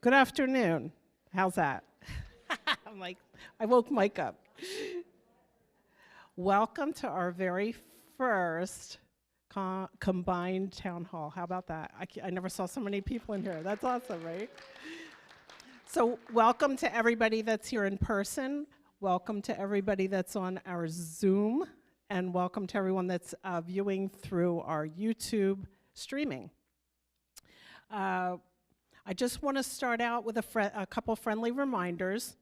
Good afternoon. How's that? I'm like, I woke Mike up. Welcome to our very first combined town hall. How about that? I never saw so many people in here. That's awesome, right? So welcome to everybody that's here in person. Welcome to everybody that's on our Zoom. And welcome to everyone that's viewing through our YouTube streaming. I just want to start out with a couple friendly reminders.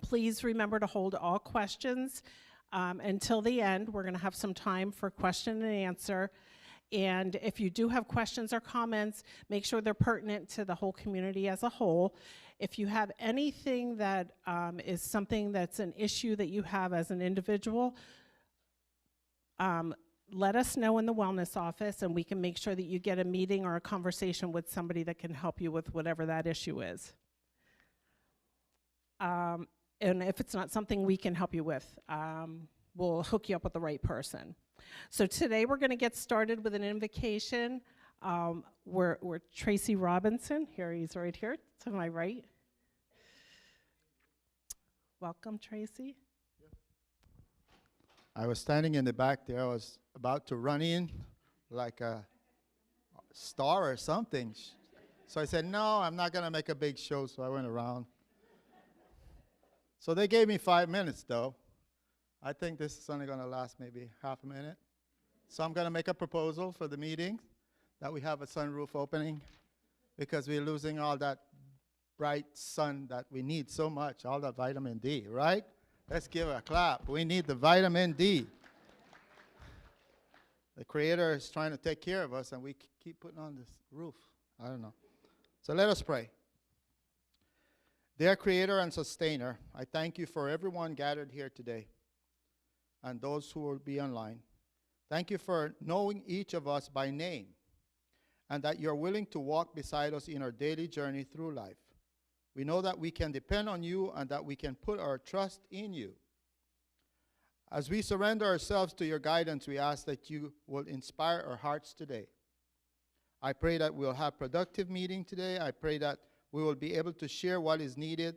Please remember to hold all questions until the end. We're going to have some time for question and answer. And if you do have questions or comments, make sure they're pertinent to the whole community as a whole. If you have anything that is something that's an issue that you have as an individual, let us know in the wellness office, and we can make sure that you get a meeting or a conversation with somebody that can help you with whatever that issue is. And if it's not something we can help you with, we'll hook you up with the right person. So today we're going to get started with an invocation. We're Tracy Robinson. Here, he's right here to my right. Welcome, Tracy. I was standing in the back there. I was about to run in like a star or something. So I said, no, I'm not going to make a big show, so I went around. So they gave me 5 minutes, though. I think this is only going to last maybe half a minute. So I'm going to make a proposal for the meeting that we have a sunroof opening because we're losing all that bright sun that we need so much, all the vitamin D, right? Let's give it a clap. We need the vitamin D. The Creator is trying to take care of us, and we keep putting on this roof. I don't know. So let us pray. Dear Creator and Sustainer, I thank you for everyone gathered here today and those who will be online. Thank you for knowing each of us by name and that you're willing to walk beside us in our daily journey through life. We know that we can depend on you and that we can put our trust in you. As we surrender ourselves to your guidance, we ask that you will inspire our hearts today. I pray that we'll have productive meeting today. I pray that we will be able to share what is needed,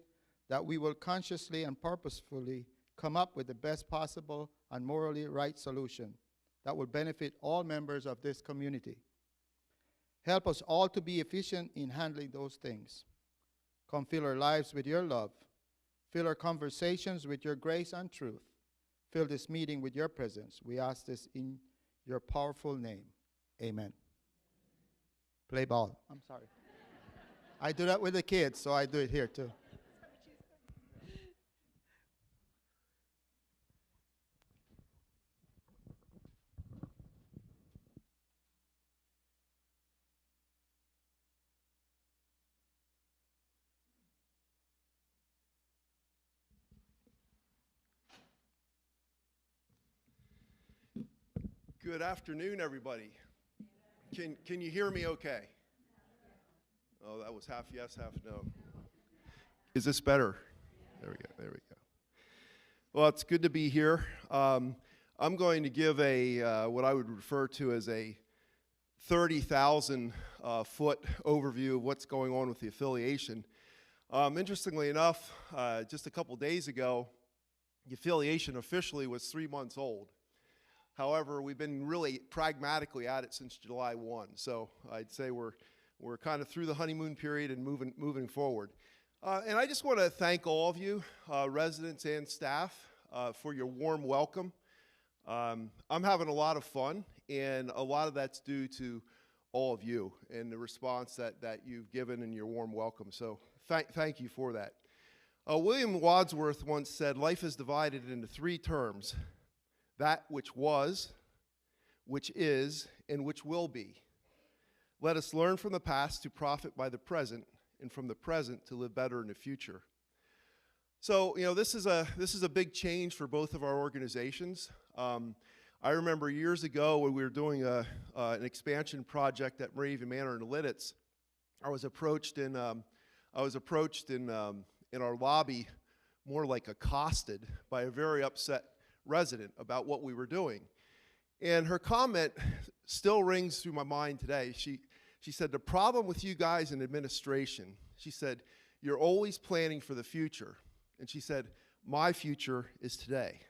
that we will consciously and purposefully come up with the best possible and morally right solution that will benefit all members of this community. Help us all to be efficient in handling those things. Come fill our lives with your love. Fill our conversations with your grace and truth. Fill this meeting with your presence. We ask this in your powerful name. Amen. Play ball. I'm sorry. I do that with the kids, so I do it here too. Good afternoon, everybody. Can you hear me okay? Oh, that was half yes, half no. Is this better? There we go. Well, it's good to be here. I'm going to give a what I would refer to as a 30,000 foot overview of what's going on with the affiliation. Interestingly enough, just a couple days ago, the affiliation officially was 3 months old. However, we've been really pragmatically at it since July 1. So I'd say we're kind of through the honeymoon period and moving forward. And I just want to thank all of you, residents and staff, for your warm welcome. I'm having a lot of fun, and a lot of that's due to all of you and the response that you've given in your warm welcome. So thank you for that. William Wadsworth once said, life is divided into 3 terms: that which was, which is, and which will be. Let us learn from the past to profit by the present, and from the present to live better in the future. So, this is a big change for both of our organizations. I remember years ago when we were doing an expansion project at Moravian Manor in Lidditz. I was approached in our lobby, more like accosted by a very upset resident about what we were doing. And her comment still rings through my mind today. She She said, the problem with you guys in administration, she said, you're always planning for the future. And she said, my future is today.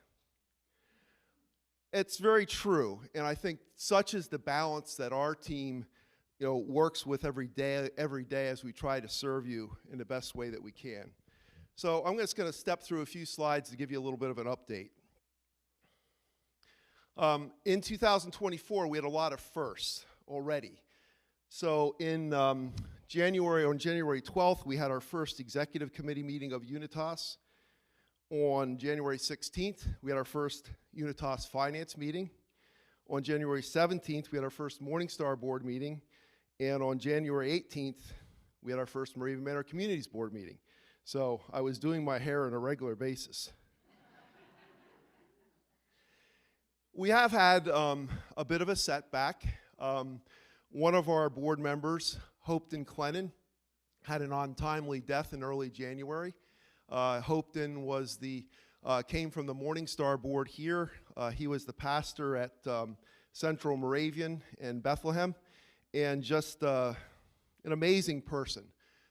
It's very true, and I think such is the balance that our team, works with every day as we try to serve you in the best way that we can. So I'm just going to step through a few slides to give you a little bit of an update. In 2024, we had a lot of firsts already. So on January 12th, we had our first executive committee meeting of Unitas. On January 16th, we had our first Unitas Finance meeting. On January 17th, we had our first Morningstar Board meeting. And on January 18th, we had our first Moravian Manor Communities Board meeting. So I was doing my hair on a regular basis. We have had a bit of a setback. One of our board members, Hopeton Clennon, had an untimely death in early January. Hopeton came from the Morningstar Board here. He was the pastor at Central Moravian in Bethlehem, and just an amazing person.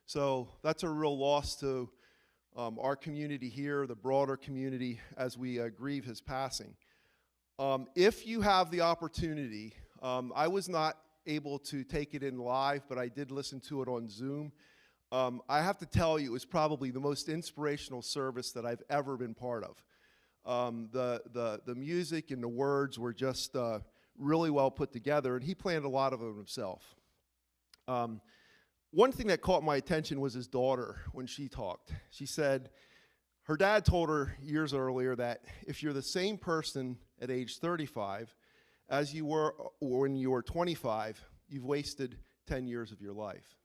So that's a real loss to our community here, the broader community, as we grieve his passing. If you have the opportunity, I was not able to take it in live, but I did listen to it on Zoom. I have to tell you, it was probably the most inspirational service that I've ever been part of. The music and the words were just really well put together, and he planned a lot of them himself. One thing that caught my attention was his daughter when she talked. She said her dad told her years earlier that if you're the same person at age 35 as you were when you were 25, you've wasted 10 years of your life.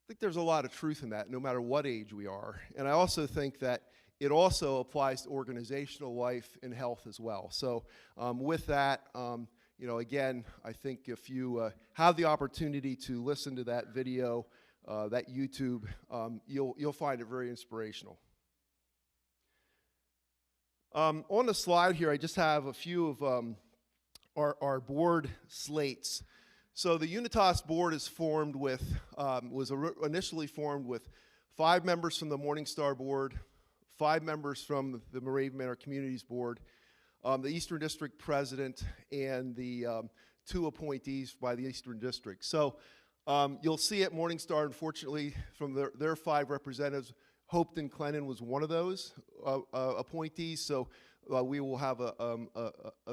I think there's a lot of truth in that, no matter what age we are. And I also think that it also applies to organizational life and health as well. So with that, again, I think if you have the opportunity to listen to that video, that YouTube, you'll find it very inspirational. On the slide here, I just have a few of our board slates. So the Unitas board is formed with, initially formed with 5 members from the Morningstar board, 5 members from the Moravian Manor Communities board, the Eastern District president, and the 2 appointees by the Eastern District. So you'll see at Morningstar, unfortunately, from their 5 representatives, Hopeton Clennon was one of those appointees. So we will have a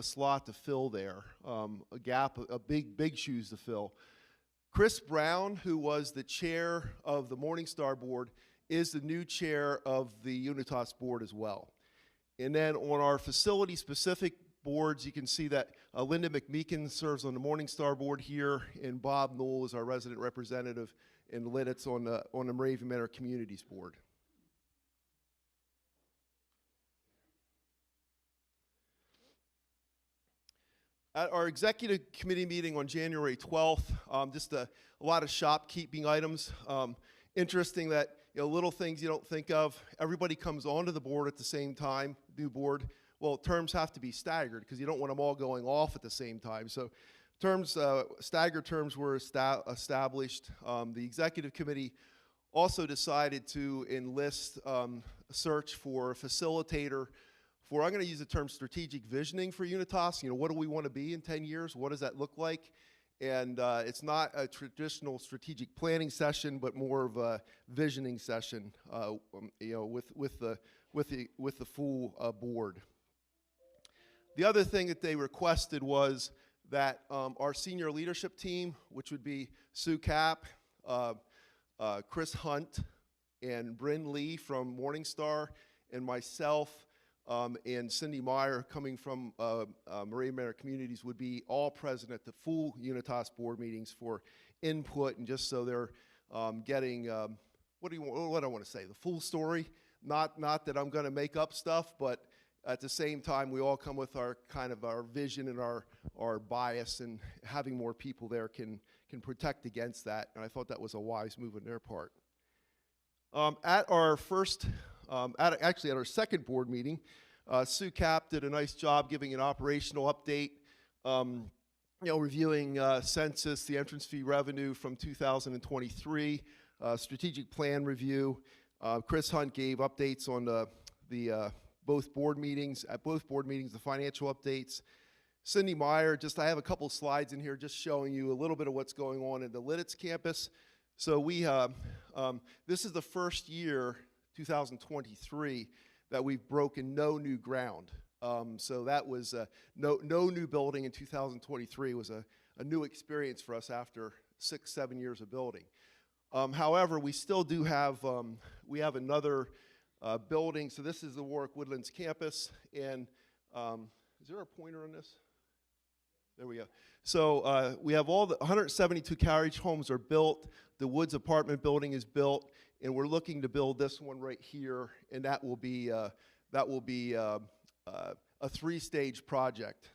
slot to fill there, a gap, big shoes to fill. Chris Brown, who was the chair of the Morningstar board, is the new chair of the Unitas board as well. And then on our facility-specific boards, you can see that Linda McMeekin serves on the Morningstar board here, and Bob Knoll is our resident representative in Lidditz on the Moravian Manor Communities board. At our executive committee meeting on January 12th, just a lot of shopkeeping items. Interesting that little things you don't think of. Everybody comes onto the board at the same time, new board. Well, terms have to be staggered because you don't want them all going off at the same time. So staggered terms were established. The executive committee also decided to enlist a search for a facilitator for, I'm going to use the term strategic visioning for Unitas. What do we want to be in 10 years? What does that look like? And it's not a traditional strategic planning session, but more of a visioning session, with the full board. The other thing that they requested was that our senior leadership team, which would be Sue Capp, Chris Hunt, and Bryn Lee from Morningstar, and myself, and Cindy Meyer coming from Moravian Manor Communities would be all present at the full Unitas board meetings for input, and just so they're getting, what do I want to say, the full story. Not that I'm going to make up stuff, but at the same time, we all come with our vision and our bias, and having more people there can protect against that. And I thought that was a wise move on their part. At our second board meeting, Sue Capp did a nice job giving an operational update. reviewing census, the entrance fee revenue from 2023, strategic plan review. Chris Hunt gave updates on the both board meetings, the financial updates. Cindy Meyer, I have a couple slides in here just showing you a little bit of what's going on in the Lidditz campus. So this is the first year, 2023, that we've broken no new ground. So that was no new building in 2023 was a new experience for us after 6-7 years of building. However, we still do have, we have another building. So this is the Warwick Woodlands campus. And is there a pointer on this? There we go. So we have all the 172 carriage homes are built. The Woods apartment building is built. And we're looking to build this one right here. And that will be a 3-stage project.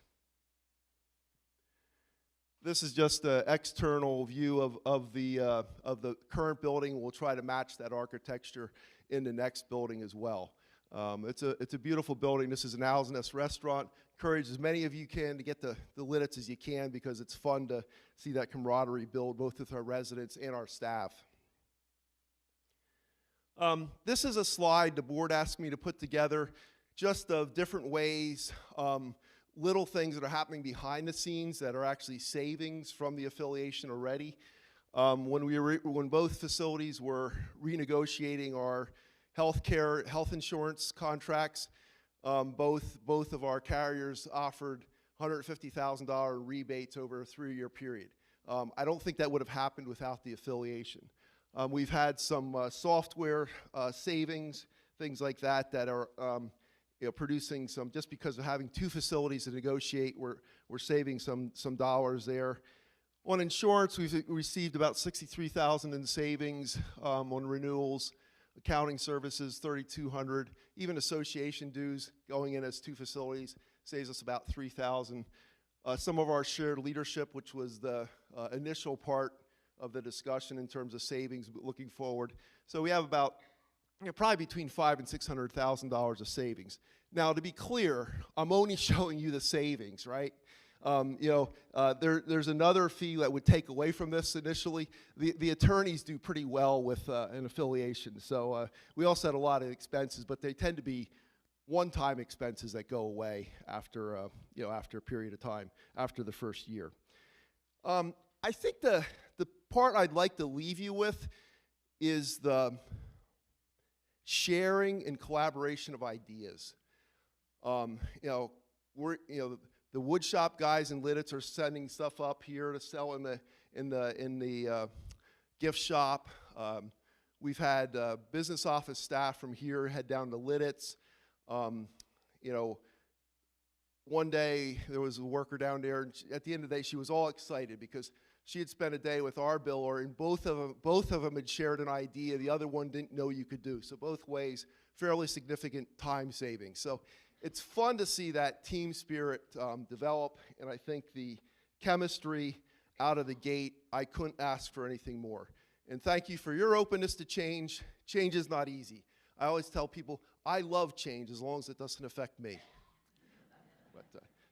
This is just an external view of the current building. We'll try to match that architecture in the next building as well. It's a beautiful building. This is an Owl's Nest restaurant. Encourage as many of you can to get the Lidditz as you can, because it's fun to see that camaraderie build both with our residents and our staff. This is a slide the board asked me to put together, just of different ways, little things that are happening behind the scenes that are actually savings from the affiliation already. When both facilities were renegotiating our health insurance contracts, both of our carriers offered $150,000 rebates over a 3-year period. I don't think that would have happened without the affiliation. We've had some software savings, things like that, that are producing some, just because of having 2 facilities to negotiate, we're saving some dollars there. On insurance, we've received about $63,000 in savings on renewals. Accounting services, $3,200. Even association dues going in as 2 facilities saves us about $3,000. Some of our shared leadership, which was the initial part of the discussion in terms of savings looking forward. So we have about probably between $500,000 and $600,000 of savings. Now, to be clear, I'm only showing you the savings, right? There's another fee that would take away from this initially. The attorneys do pretty well with an affiliation. So we also had a lot of expenses, but they tend to be one-time expenses that go away after after a period of time, after the first year. I think the part I'd like to leave you with is the sharing and collaboration of ideas. The woodshop guys in Lidditz are sending stuff up here to sell in the gift shop. We've had business office staff from here head down to Lidditz. One day there was a worker down there, and at the end of the day, she was all excited because she had spent a day with our biller, and both of them had shared an idea the other one didn't know you could do. So both ways, fairly significant time savings. So it's fun to see that team spirit develop, and I think the chemistry out of the gate, I couldn't ask for anything more. And thank you for your openness to change. Change is not easy. I always tell people, I love change as long as it doesn't affect me.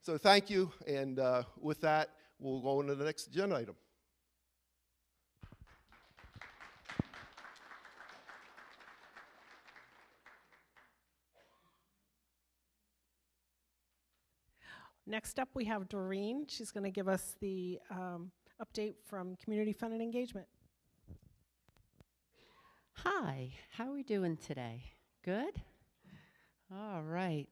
So thank you, and with that, we'll go into the next agenda item. Next up, we have Doreen. She's going to give us the update from Community Fund and Engagement. Hi, how are we doing today? Good? All right.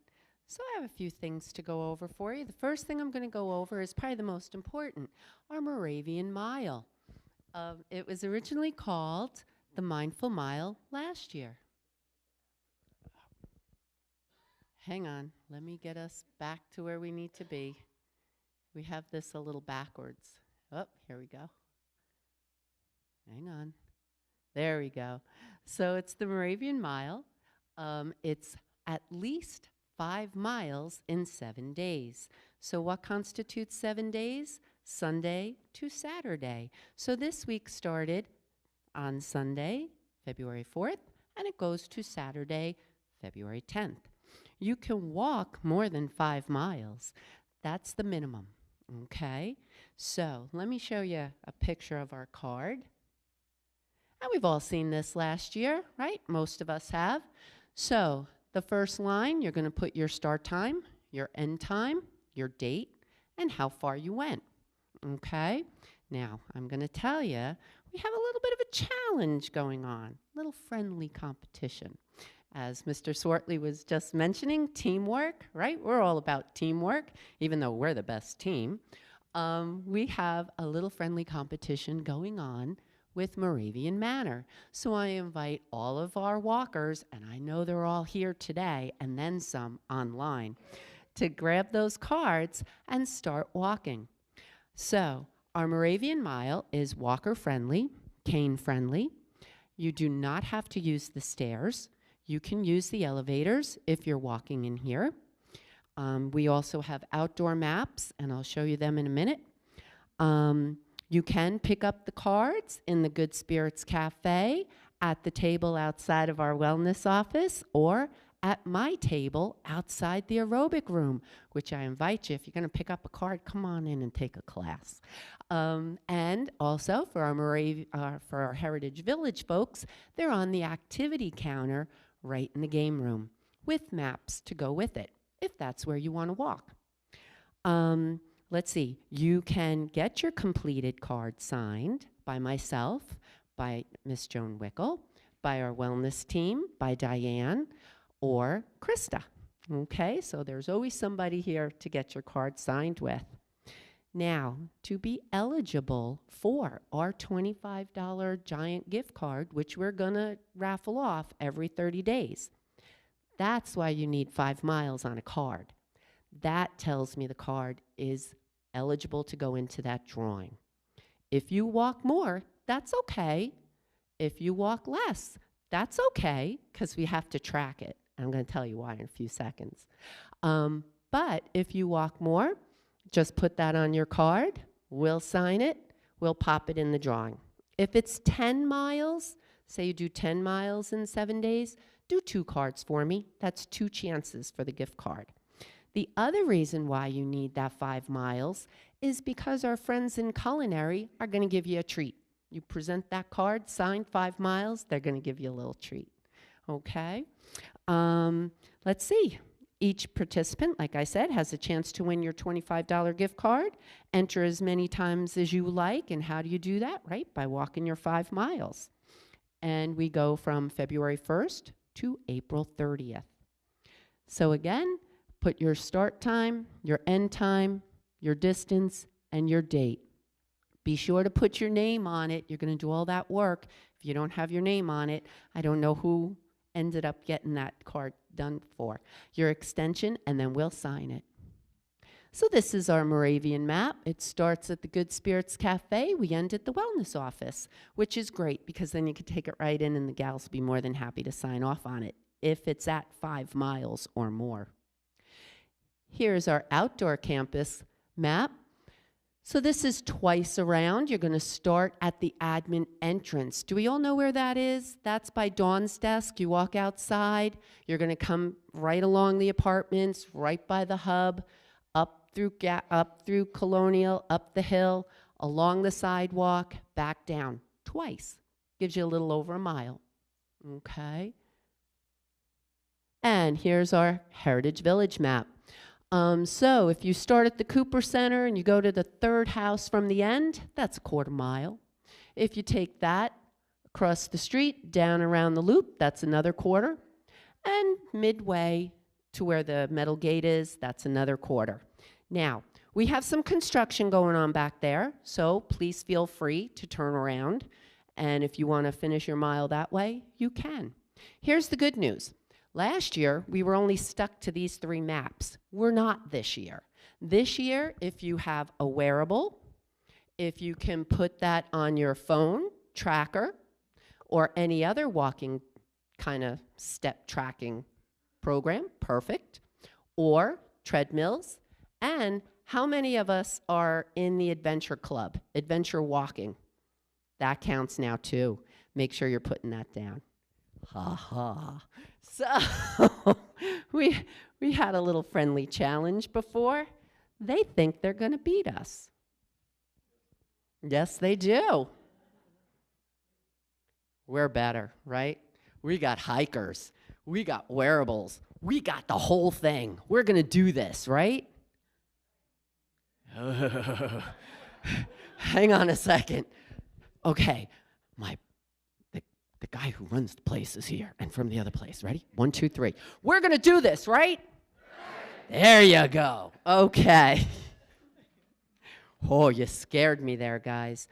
So I have a few things to go over for you. The first thing I'm going to go over is probably the most important, our Moravian Mile. It was originally called the Mindful Mile last year. Hang on, let me get us back to where we need to be. We have this a little backwards. Oh, here we go. Hang on. There we go. So it's the Moravian Mile. It's at least 5 miles in 7 days. So what constitutes 7 days? Sunday to Saturday. So this week started on Sunday, February 4th, and it goes to Saturday, February 10th. You can walk more than 5 miles. That's the minimum. Okay, so let me show you a picture of our card. And we've all seen this last year, right? Most of us have. So the first line, you're going to put your start time, your end time, your date, and how far you went. Okay, now I'm going to tell you, we have a little bit of a challenge going on, a little friendly competition. As Mr. Swartley was just mentioning, teamwork, right? We're all about teamwork, even though we're the best team. We have a little friendly competition going on with Moravian Manor. So I invite all of our walkers, and I know they're all here today, and then some online, to grab those cards and start walking. So our Moravian Mile is walker-friendly, cane-friendly. You do not have to use the stairs. You can use the elevators if you're walking in here. We also have outdoor maps, and I'll show you them in a minute. You can pick up the cards in the Good Spirits Cafe, at the table outside of our wellness office, or at my table outside the aerobic room, which I invite you, if you're going to pick up a card, come on in and take a class. And also for our Heritage Village folks, they're on the activity counter right in the game room with maps to go with it, if that's where you want to walk. Let's see, you can get your completed card signed by myself, by Miss Joan Wickel, by our wellness team, by Diane, or Krista. Okay, so there's always somebody here to get your card signed with. Now, to be eligible for our $25 giant gift card, which we're gonna raffle off every 30 days, that's why you need 5 miles on a card. That tells me the card is eligible to go into that drawing. If you walk more, that's okay. If you walk less, that's okay, because we have to track it. I'm going to tell you why in a few seconds. But if you walk more, just put that on your card. We'll sign it. We'll pop it in the drawing. If it's 10 miles, say you do 10 miles in 7 days, do 2 cards for me. That's 2 chances for the gift card. The other reason why you need that 5 miles is because our friends in culinary are going to give you a treat. You present that card, signed 5 miles, they're going to give you a little treat. Okay? Let's see. Each participant, like I said, has a chance to win your $25 gift card. Enter as many times as you like. And how do you do that? Right? By walking your 5 miles. And we go from February 1st to April 30th. So again, put your start time, your end time, your distance, and your date. Be sure to put your name on it. You're going to do all that work. If you don't have your name on it, I don't know who ended up getting that card done for. Your extension, and then we'll sign it. So this is our Moravian map. It starts at the Good Spirits Cafe. We end at the wellness office, which is great because then you can take it right in and the gals will be more than happy to sign off on it if it's at 5 miles or more. Here's our outdoor campus map. So this is twice around. You're going to start at the admin entrance. Do we all know where that is? That's by Dawn's desk. You walk outside. You're going to come right along the apartments, right by the hub, up through Colonial, up the hill, along the sidewalk, back down. Twice. Gives you a little over a mile. Okay. And here's our Heritage Village map. So if you start at the Cooper Center and you go to the 3rd house from the end, that's a 1/4 mile. If you take that across the street, down around the loop, that's another 1/4. And midway to where the metal gate is, that's another 1/4. Now, we have some construction going on back there, so please feel free to turn around. And if you want to finish your mile that way, you can. Here's the good news. Last year, we were only stuck to these 3 maps. We're not this year. This year, if you have a wearable, if you can put that on your phone tracker or any other walking kind of step tracking program, perfect, or treadmills. And how many of us are in the adventure club, adventure walking? That counts now too. Make sure you're putting that down. Ha ha. So we had a little friendly challenge before. they think they're going to beat us. Yes, they do. We're better, right? We got hikers. We got wearables. We got the whole thing. We're going to do this, right? Hang on a second. Okay, the guy who runs the place is here, and from the other place. Ready? 1, 2, 3. We're going to do this, right? There you go. Okay. Oh, you scared me there, guys.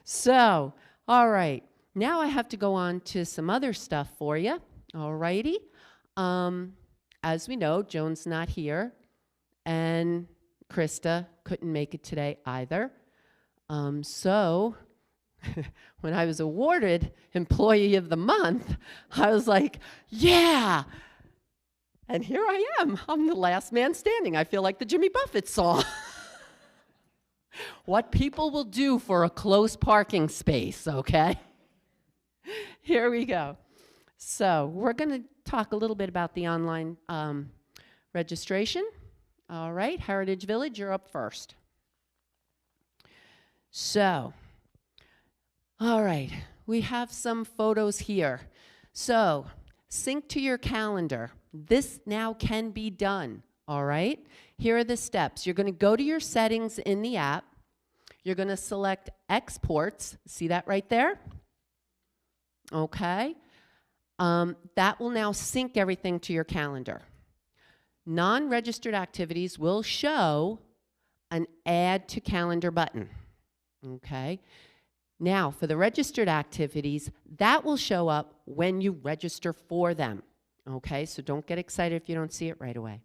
So, all right. Now I have to go on to some other stuff for you. All righty. As we know, Joan's not here, and Krista couldn't make it today either. So when I was awarded Employee of the Month, I was like, yeah. And here I am. I'm the last man standing. I feel like the Jimmy Buffett song. What people will do for a close parking space, okay? Here we go. So we're going to talk a little bit about the online registration. All right, Heritage Village, you're up first. So, all right, we have some photos here. So, sync to your calendar. This now can be done, all right? Here are the steps. You're going to go to your settings in the app. You're going to select exports. See that right there? Okay. That will now sync everything to your calendar. Non-registered activities will show an add to calendar button. Okay. Now, for the registered activities, that will show up when you register for them. Okay, so don't get excited if you don't see it right away.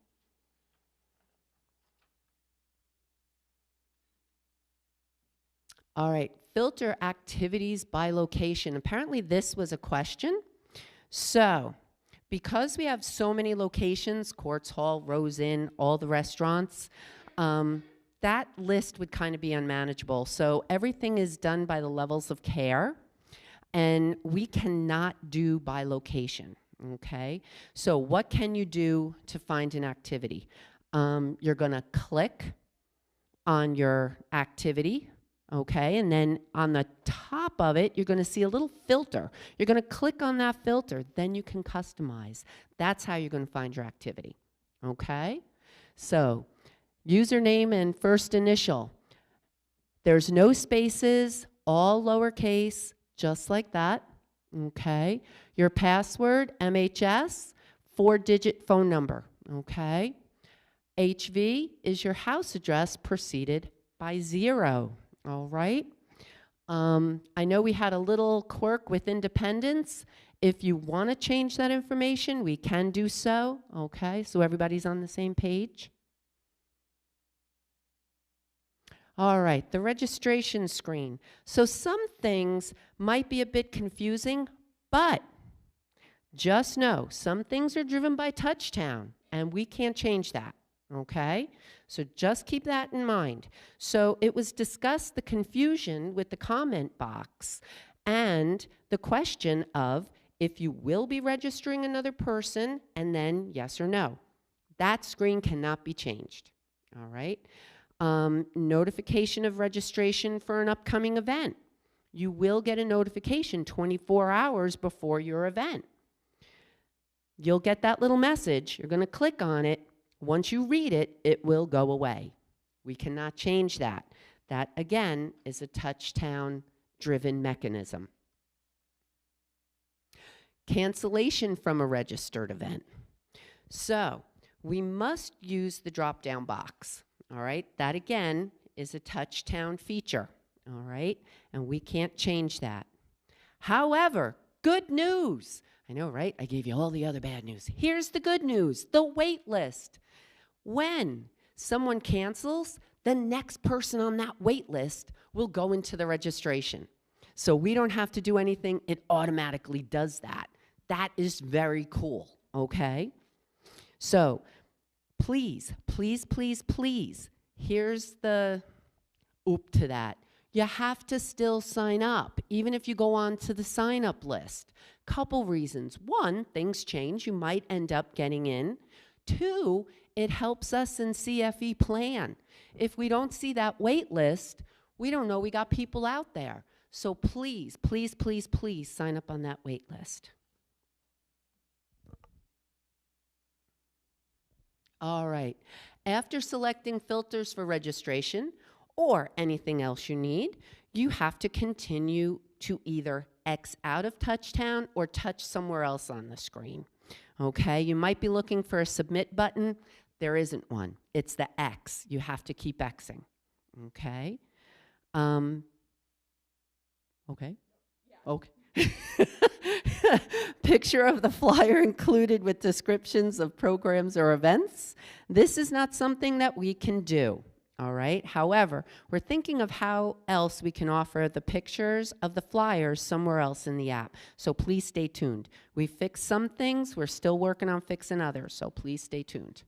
All right, filter activities by location. Apparently this was a question. So, because we have so many locations, Courts Hall, Rose Inn, all the restaurants, that list would kind of be unmanageable. So everything is done by the levels of care, and we cannot do by location, okay? So what can you do to find an activity? You're gonna click on your activity, okay? And then on the top of it, you're gonna see a little filter. You're gonna click on that filter, then you can customize. That's how you're gonna find your activity, okay? So, username and first initial. There's no spaces, all lowercase, just like that, okay? Your password, MHS, 4-digit phone number, okay? HV is your house address preceded by 0, all right? I know we had a little quirk with independence. If you want to change that information, we can do so, okay? So everybody's on the same page. All right, the registration screen. So some things might be a bit confusing, but just know some things are driven by Touchtown, and we can't change that, okay? So just keep that in mind. So it was discussed, the confusion with the comment box and the question of if you will be registering another person, and then yes or no. That screen cannot be changed, all right? Notification of registration for an upcoming event. You will get a notification 24 hours before your event. You'll get that little message. You're going to click on it. Once you read it, it will go away. We cannot change that. That, again, is a Touchtown-driven mechanism. Cancellation from a registered event. So, we must use the drop-down box. All right, that again is a Touchtown feature, all right? And we can't change that. However, good news. I know, right? I gave you all the other bad news. Here's the good news, the wait list. When someone cancels, the next person on that wait list will go into the registration. So we don't have to do anything, it automatically does that. That is very cool, okay? So, please, please, please, please, here's the oop to that. You have to still sign up, even if you go on to the sign-up list. Couple reasons. One, things change. You might end up getting in. Two, It helps us in CFE plan. If we don't see that wait list, we don't know we got people out there. So please, please, please, please sign up on that wait list. All right. After selecting filters for registration or anything else you need, you have to continue to either X out of Touchtown or touch somewhere else on the screen. Okay, you might be looking for a submit button. There isn't one. It's the X. You have to keep Xing. Okay. Okay. Okay. Picture of the flyer included with descriptions of programs or events. This is not something that we can do. All right. However, we're thinking of how else we can offer the pictures of the flyers somewhere else in the app. So please stay tuned. We fixed some things. We're still working on fixing others. So please stay tuned.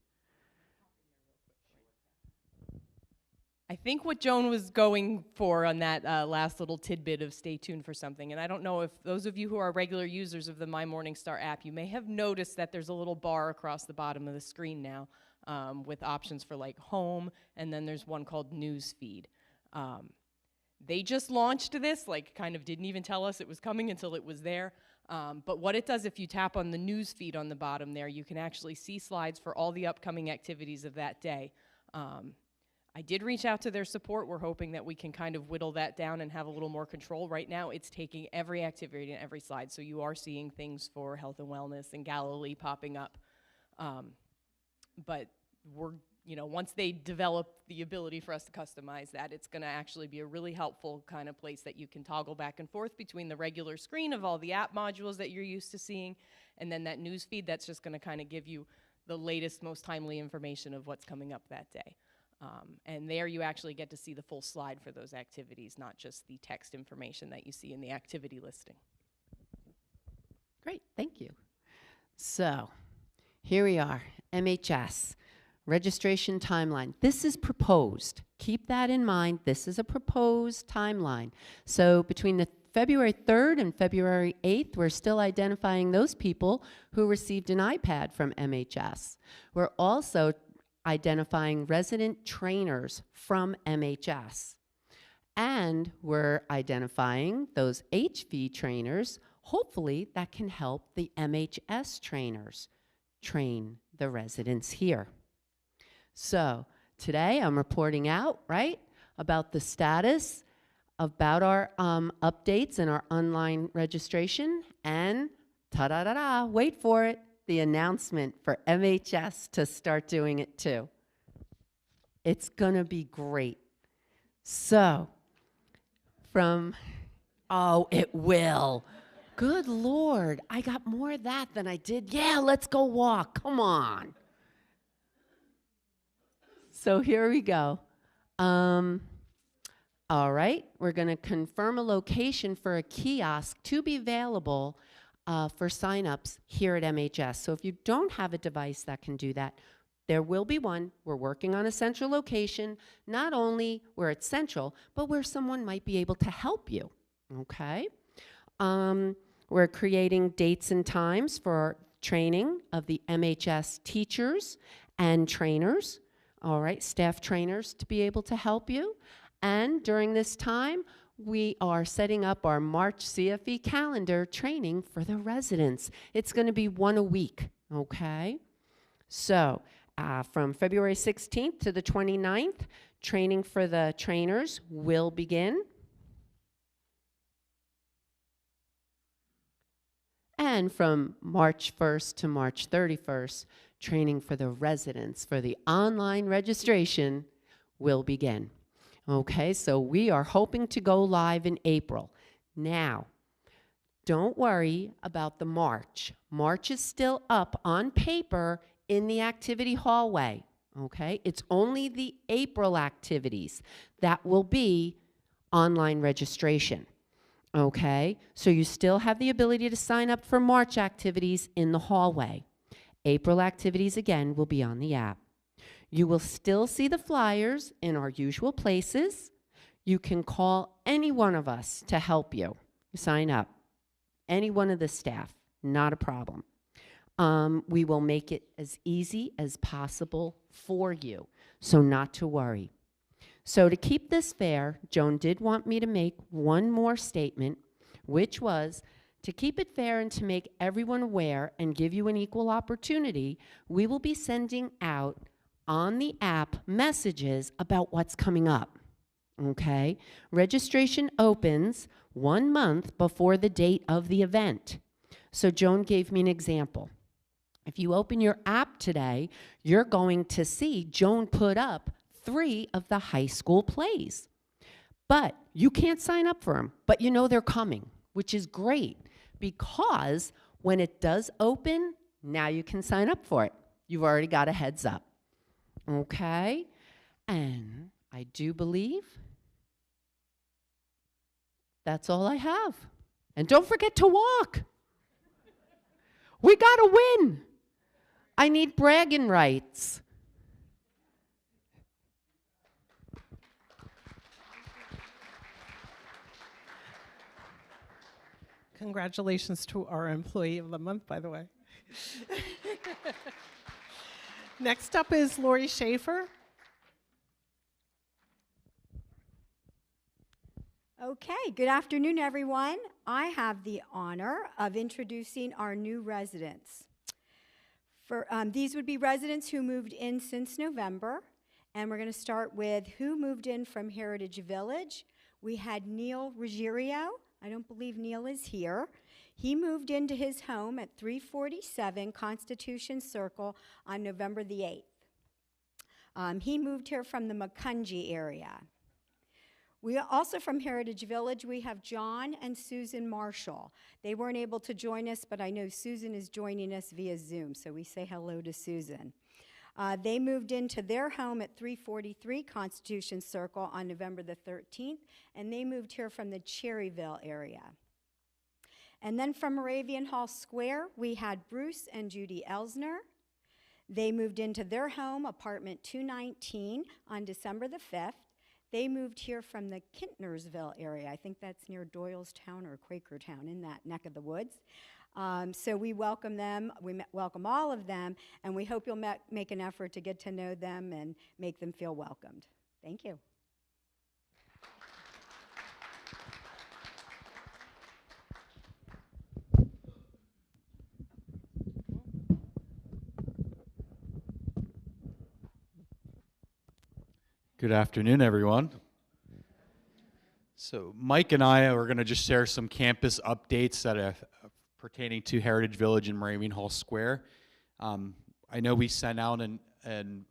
I think what Joan was going for on that last little tidbit of stay tuned for something, and I don't know if those of you who are regular users of the My Morningstar app, you may have noticed that there's a little bar across the bottom of the screen now with options for like home, and then there's one called news feed. They just launched this, like kind of didn't even tell us it was coming until it was there. But what it does, if you tap on the news feed on the bottom there, you can actually see slides for all the upcoming activities of that day. I did reach out to their support. We're hoping that we can kind of whittle that down and have a little more control. Right now, it's taking every activity and every slide, so you are seeing things for health and wellness and Galilee popping up. But we're, once they develop the ability for us to customize that, it's going to actually be a really helpful kind of place that you can toggle back and forth between the regular screen of all the app modules that you're used to seeing, and then that news feed that's just going to kind of give you the latest, most timely information of what's coming up that day. And there you actually get to see the full slide for those activities, not just the text information that you see in the activity listing. Great, thank you. So here we are, MHS, registration timeline. This is proposed. Keep that in mind. This is a proposed timeline. So between the February 3rd and February 8th, we're still identifying those people who received an iPad from MHS. We're also identifying resident trainers from MHS. And we're identifying those HV trainers, hopefully that can help the MHS trainers train the residents here. So today I'm reporting out, right, about the status, about our updates and our online registration, and ta-da-da-da, wait for it, the announcement for MHS to start doing it too. It's gonna be great. So, oh, it will. Good Lord, I got more of that than I did. Yeah, let's go walk, come on. So here we go. All right, we're gonna confirm a location for a kiosk to be available for signups here at MHS. So if you don't have a device that can do that, there will be one. We're working on a central location, not only where it's central, but where someone might be able to help you, okay? We're creating dates and times for training of the MHS teachers and trainers, all right, staff trainers to be able to help you. And during this time, we are setting up our March CFE calendar training for the residents. It's going to be one a week, okay? So from February 16th to the 29th, training for the trainers will begin. And from March 1st to March 31st, training for the residents for the online registration will begin. Okay, so we are hoping to go live in April. Now, don't worry about the March. March is still up on paper in the activity hallway, okay? It's only the April activities that will be online registration, okay? So you still have the ability to sign up for March activities in the hallway. April activities, again, will be on the app. You will still see the flyers in our usual places. You can call any one of us to help you sign up. Any one of the staff, not a problem. We will make it as easy as possible for you, so not to worry. So to keep this fair, Joan did want me to make one more statement, which was to keep it fair and to make everyone aware and give you an equal opportunity, we will be sending out on the app messages about what's coming up. Okay? Registration opens 1 month before the date of the event. So Joan gave me an example. If you open your app today, you're going to see Joan put up 3 of the high school plays. But you can't sign up for them, but you know they're coming, which is great because when it does open, now you can sign up for it. You've already got a heads up. Okay? And I do believe that's all I have. And don't forget to walk. We got to win. I need bragging rights. Congratulations to our Employee of the Month, by the way. Next up is Lori Schaefer. Okay, good afternoon, everyone. I have the honor of introducing our new residents. These would be residents who moved in since November, and we're going to start with who moved in from Heritage Village. We had Neil Ruggiero. I don't believe Neil is here. He moved into his home at 347 Constitution Circle on November the 8th. He moved here from the Macungie area. We also from Heritage Village, we have John and Susan Marshall. They weren't able to join us, but I know Susan is joining us via Zoom, so we say hello to Susan. They moved into their home at 343 Constitution Circle on November the 13th, and they moved here from the Cherryville area. And then from Moravian Hall Square, we had Bruce and Judy Elsner. They moved into their home, apartment 219, on December the 5th. They moved here from the Kintnersville area. I think that's near Doylestown or Quakertown, in that neck of the woods. So we welcome them, welcome all of them, and we hope you'll make an effort to get to know them and make them feel welcomed. Thank you. Good afternoon, everyone. So Mike and I are going to just share some campus updates that are pertaining to Heritage Village and Moravian Hall Square. I know we sent out an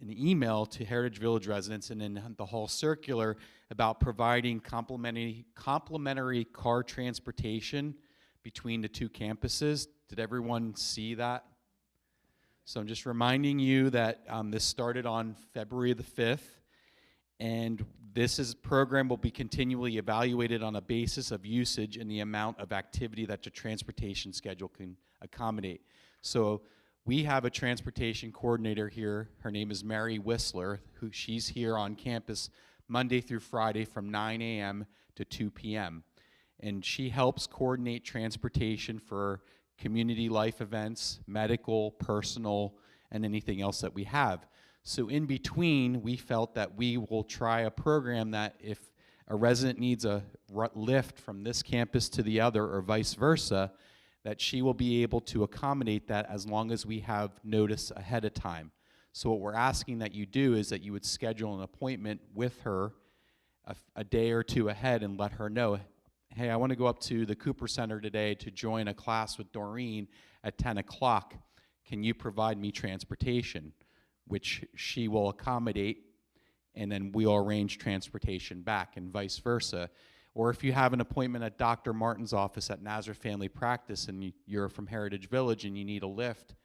email to Heritage Village residents and in the Hall Circular about providing complimentary car transportation between the 2 campuses. Did everyone see that? So I'm just reminding you that this started on February the 5th, and this program will be continually evaluated on a basis of usage and the amount of activity that the transportation schedule can accommodate. So we have a transportation coordinator here. Her name is Mary Whistler, she's here on campus Monday through Friday from 9 a.m. to 2 p.m. And she helps coordinate transportation for community life events, medical, personal, and anything else that we have. So in between, we felt that we will try a program that if a resident needs a lift from this campus to the other or vice versa, that she will be able to accommodate that as long as we have notice ahead of time. So what we're asking that you do is that you would schedule an appointment with her a day or 2 ahead and let her know, hey, I want to go up to the Cooper Center today to join a class with Doreen at 10 o'clock. Can you provide me transportation? Which she will accommodate, and then we'll arrange transportation back and vice versa. Or if you have an appointment at Dr. Martin's office at Nazareth Family Practice and you're from Heritage Village and you need a lift,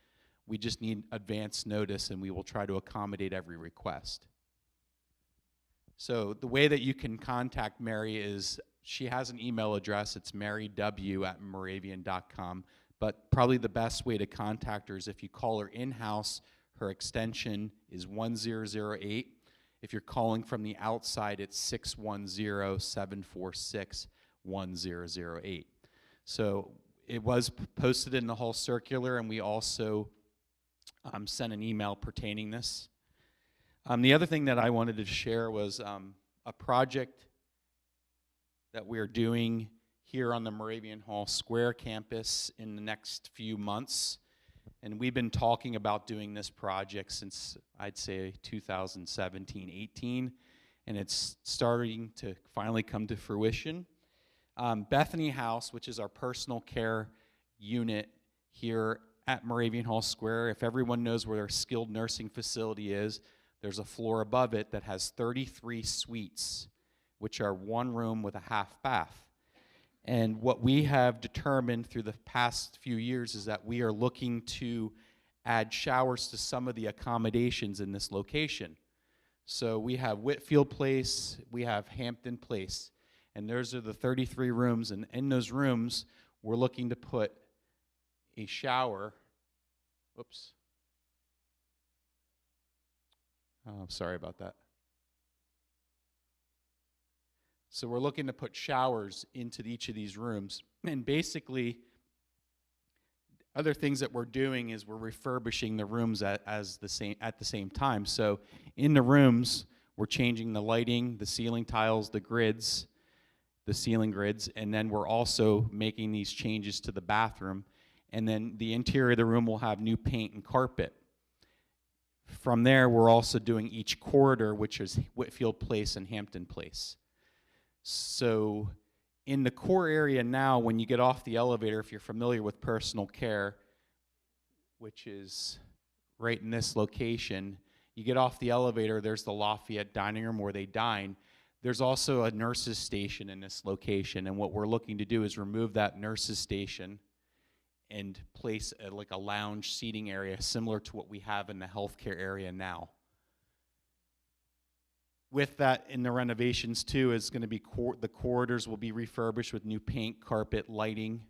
we just need advance notice and we will try to accommodate every request. So the way that you can contact Mary is she has an email address. It's maryw@moravian.com. But probably the best way to contact her is if you call her in-house. Her extension is 1008. If you're calling from the outside, it's 610-746-1008. So it was posted in the Hall circular, and we also sent an email pertaining this. The other thing that I wanted to share was a project that we're doing here on the Moravian Hall Square campus in the next few months. And we've been talking about doing this project since, I'd say, 2017-18, and it's starting to finally come to fruition. Bethany House, which is our personal care unit here at Moravian Hall Square, if everyone knows where their skilled nursing facility is, there's a floor above it that has 33 suites, which are one room with a half bath. And what we have determined through the past few years is that we are looking to add showers to some of the accommodations in this location. So we have Whitfield Place, we have Hampton Place, and those are the 33 rooms, and in those rooms, we're looking to put a shower. Whoops. Oh, sorry about that. So we're looking to put showers into each of these rooms. And basically, other things that we're doing is we're refurbishing the rooms at the same time. So in the rooms, we're changing the lighting, the ceiling tiles, the grids, the ceiling grids, and then we're also making these changes to the bathroom. And then the interior of the room will have new paint and carpet. From there, we're also doing each corridor, which is Whitfield Place and Hampton Place. So in the core area now, when you get off the elevator, if you're familiar with personal care, which is right in this location, you get off the elevator, there's the Lafayette dining room where they dine. There's also a nurse's station in this location, and what we're looking to do is remove that nurse's station and place like a lounge seating area similar to what we have in the healthcare area now. With that, in the renovations too, is going to be the corridors will be refurbished with new paint, carpet, lighting,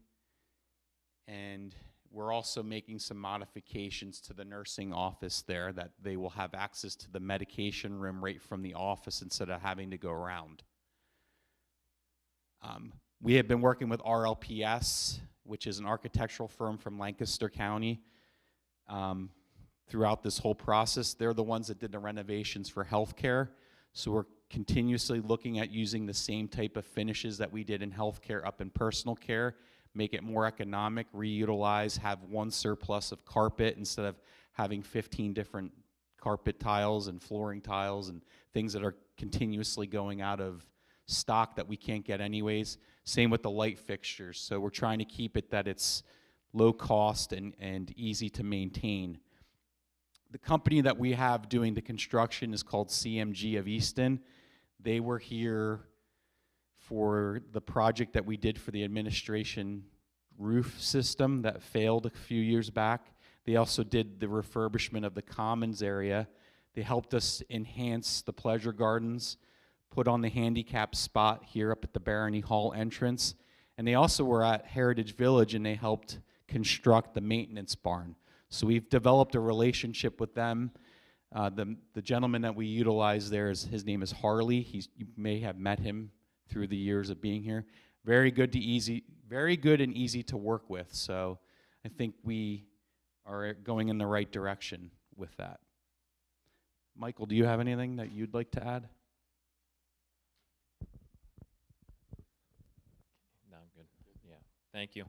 and we're also making some modifications to the nursing office there that they will have access to the medication room right from the office instead of having to go around. We have been working with RLPS, which is an architectural firm from Lancaster County, throughout this whole process. They're the ones that did the renovations for healthcare. So we're continuously looking at using the same type of finishes that we did in healthcare up in personal care, make it more economic, reutilize, have one surplus of carpet instead of having 15 different carpet tiles and flooring tiles and things that are continuously going out of stock that we can't get anyways. Same with the light fixtures. So we're trying to keep it that it's low cost and easy to maintain. The company that we have doing the construction is called CMG of Easton. They were here for the project that we did for the administration roof system that failed a few years back. They also did the refurbishment of the commons area. They helped us enhance the pleasure gardens, put on the handicap spot here up at the Barony Hall entrance. And they also were at Heritage Village, and they helped construct the maintenance barn. So we've developed a relationship with them. The gentleman that we utilize there, his name is Harley. You may have met him through the years of being here. Very good and easy to work with. So I think we are going in the right direction with that. Michael, do you have anything that you'd like to add? No, I'm good. Yeah, thank you.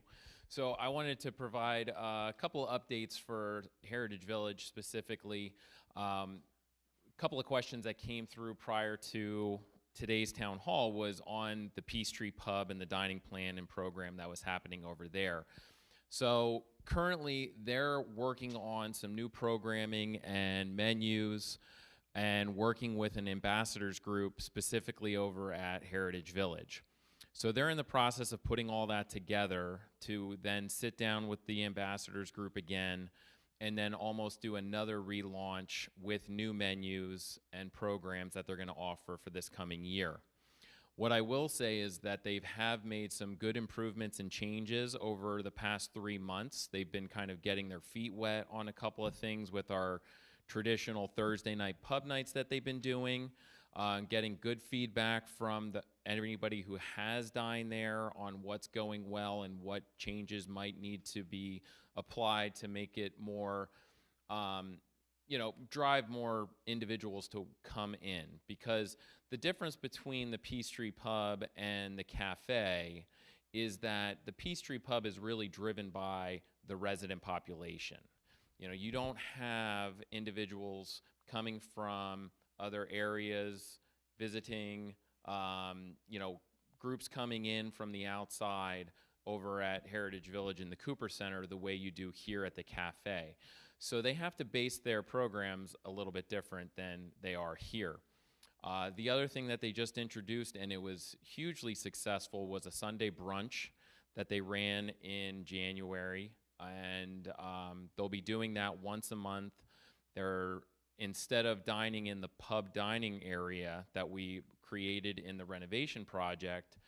So I wanted to provide a couple of updates for Heritage Village specifically. A couple of questions that came through prior to today's town hall was on the Peachtree Pub and the dining plan and program that was happening over there. So currently they're working on some new programming and menus and working with an ambassadors group specifically over at Heritage Village. So they're in the process of putting all that together to then sit down with the ambassadors group again and then almost do another relaunch with new menus and programs that they're going to offer for this coming year. What I will say is that they have made some good improvements and changes over the past 3 months. They've been kind of getting their feet wet on a couple of things with our traditional Thursday night pub nights that they've been doing, getting good feedback from anybody who has dined there on what's going well and what changes might need to be applied to make it more, drive more individuals to come in. Because the difference between the Peachtree Pub and the cafe is that the Peachtree Pub is really driven by the resident population. You don't have individuals coming from other areas, visiting, groups coming in from the outside over at Heritage Village in the Cooper Center the way you do here at the cafe. So they have to base their programs a little bit different than they are here. The other thing that they just introduced, and it was hugely successful, was a Sunday brunch that they ran in January, and they'll be doing that once a month. Instead of dining in the pub dining area that we created in the renovation project,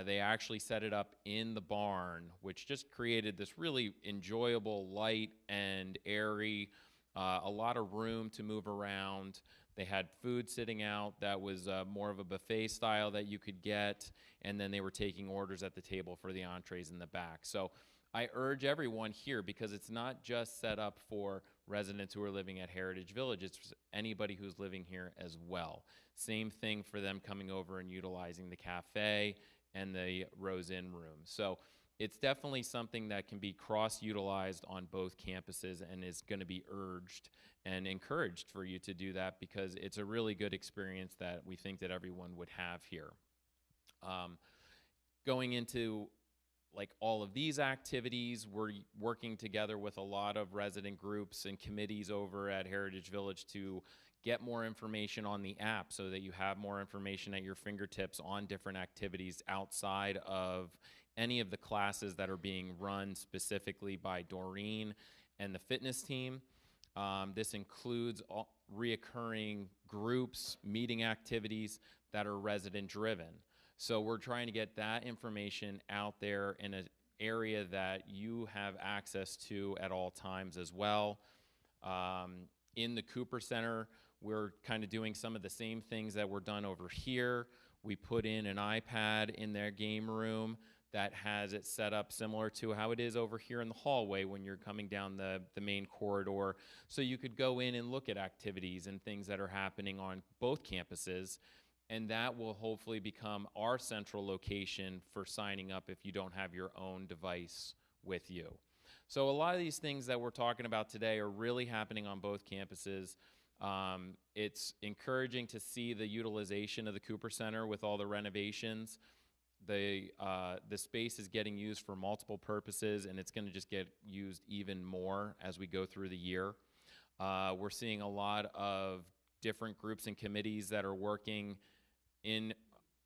they actually set it up in the barn, which just created this really enjoyable, light and airy, a lot of room to move around. They had food sitting out that was more of a buffet style that you could get, and then they were taking orders at the table for the entrees in the back. So I urge everyone here, because it's not just set up for residents who are living at Heritage Village, it's anybody who's living here as well. Same thing for them coming over and utilizing the cafe and the Rose Inn room. So it's definitely something that can be cross-utilized on both campuses, and is going to be urged and encouraged for you to do that, because it's a really good experience that we think that everyone would have here. Going into all of these activities, we're working together with a lot of resident groups and committees over at Heritage Village to get more information on the app, so that you have more information at your fingertips on different activities outside of any of the classes that are being run specifically by Doreen and the fitness team. This includes reoccurring groups, meeting activities that are resident driven. So we're trying to get that information out there in an area that you have access to at all times as well. In the Cooper Center, we're kind of doing some of the same things that were done over here. We put in an iPad in their game room that has it set up similar to how it is over here in the hallway when you're coming down the main corridor. So you could go in and look at activities and things that are happening on both campuses, and that will hopefully become our central location for signing up if you don't have your own device with you. So a lot of these things that we're talking about today are really happening on both campuses. It's encouraging to see the utilization of the Cooper Center with all the renovations. The space is getting used for multiple purposes, and it's going to just get used even more as we go through the year. We're seeing a lot of different groups and committees that are working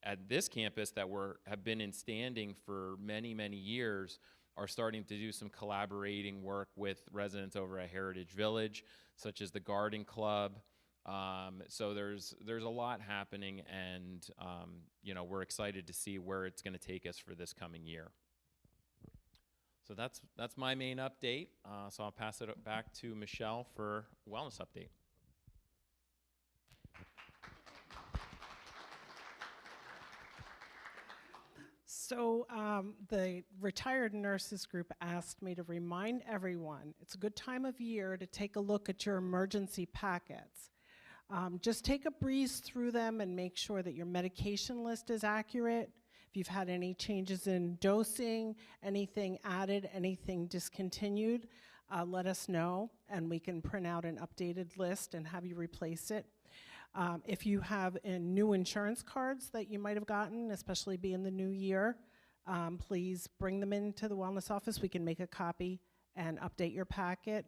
at this campus that have been in standing for many, many years, are starting to do some collaborating work with residents over at Heritage Village, such as the Garden Club. So there's a lot happening, and we're excited to see where it's going to take us for this coming year. So that's my main update. So I'll pass it back to Michelle for wellness update. So the retired nurses group asked me to remind everyone, it's a good time of year to take a look at your emergency packets. Just take a breeze through them and make sure that your medication list is accurate. If you've had any changes in dosing, anything added, anything discontinued, let us know, and we can print out an updated list and have you replace it. If you have new insurance cards that you might have gotten, especially being the new year, please bring them into the wellness office. We can make a copy and update your packet.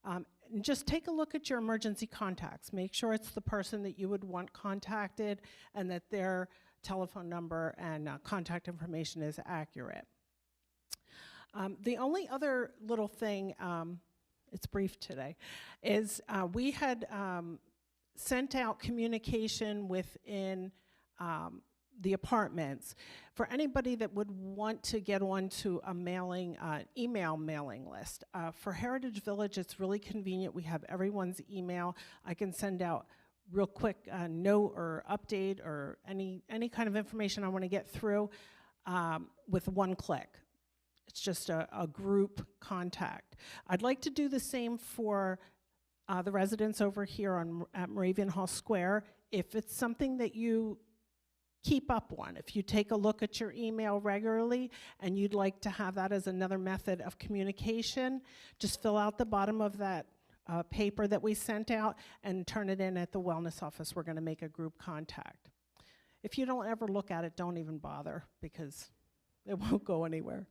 And just take a look at your emergency contacts. Make sure it's the person that you would want contacted and that their telephone number and contact information is accurate. The only other little thing, it's brief today, is we had sent out communication within the apartments for anybody that would want to get onto a email mailing list. For Heritage Village, it's really convenient. We have everyone's email. I can send out real quick note or update or any kind of information I want to get through with one click. It's just a group contact. I'd like to do the same for the residents over here at Moravian Hall Square. If it's something that you keep up on, if you take a look at your email regularly and you'd like to have that as another method of communication, just fill out the bottom of that paper that we sent out and turn it in at the wellness office. We're going to make a group contact. If you don't ever look at it, don't even bother, because it won't go anywhere.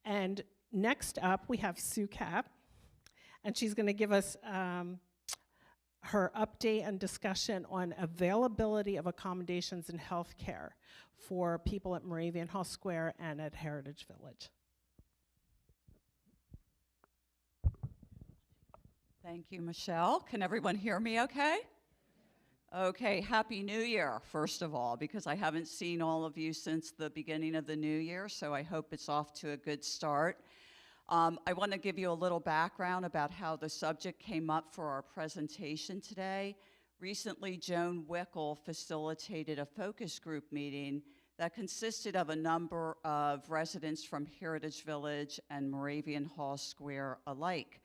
And next up, we have Sue Cap, and she's going to give us her update and discussion on availability of accommodations in healthcare for people at Moravian Hall Square and at Heritage Village. Thank you, Michelle. Can everyone hear me okay? Okay, Happy New Year, first of all, because I haven't seen all of you since the beginning of the new year, so I hope it's off to a good start. I want to give you a little background about how the subject came up for our presentation today. Recently, Joan Wickel facilitated a focus group meeting that consisted of a number of residents from Heritage Village and Moravian Hall Square alike.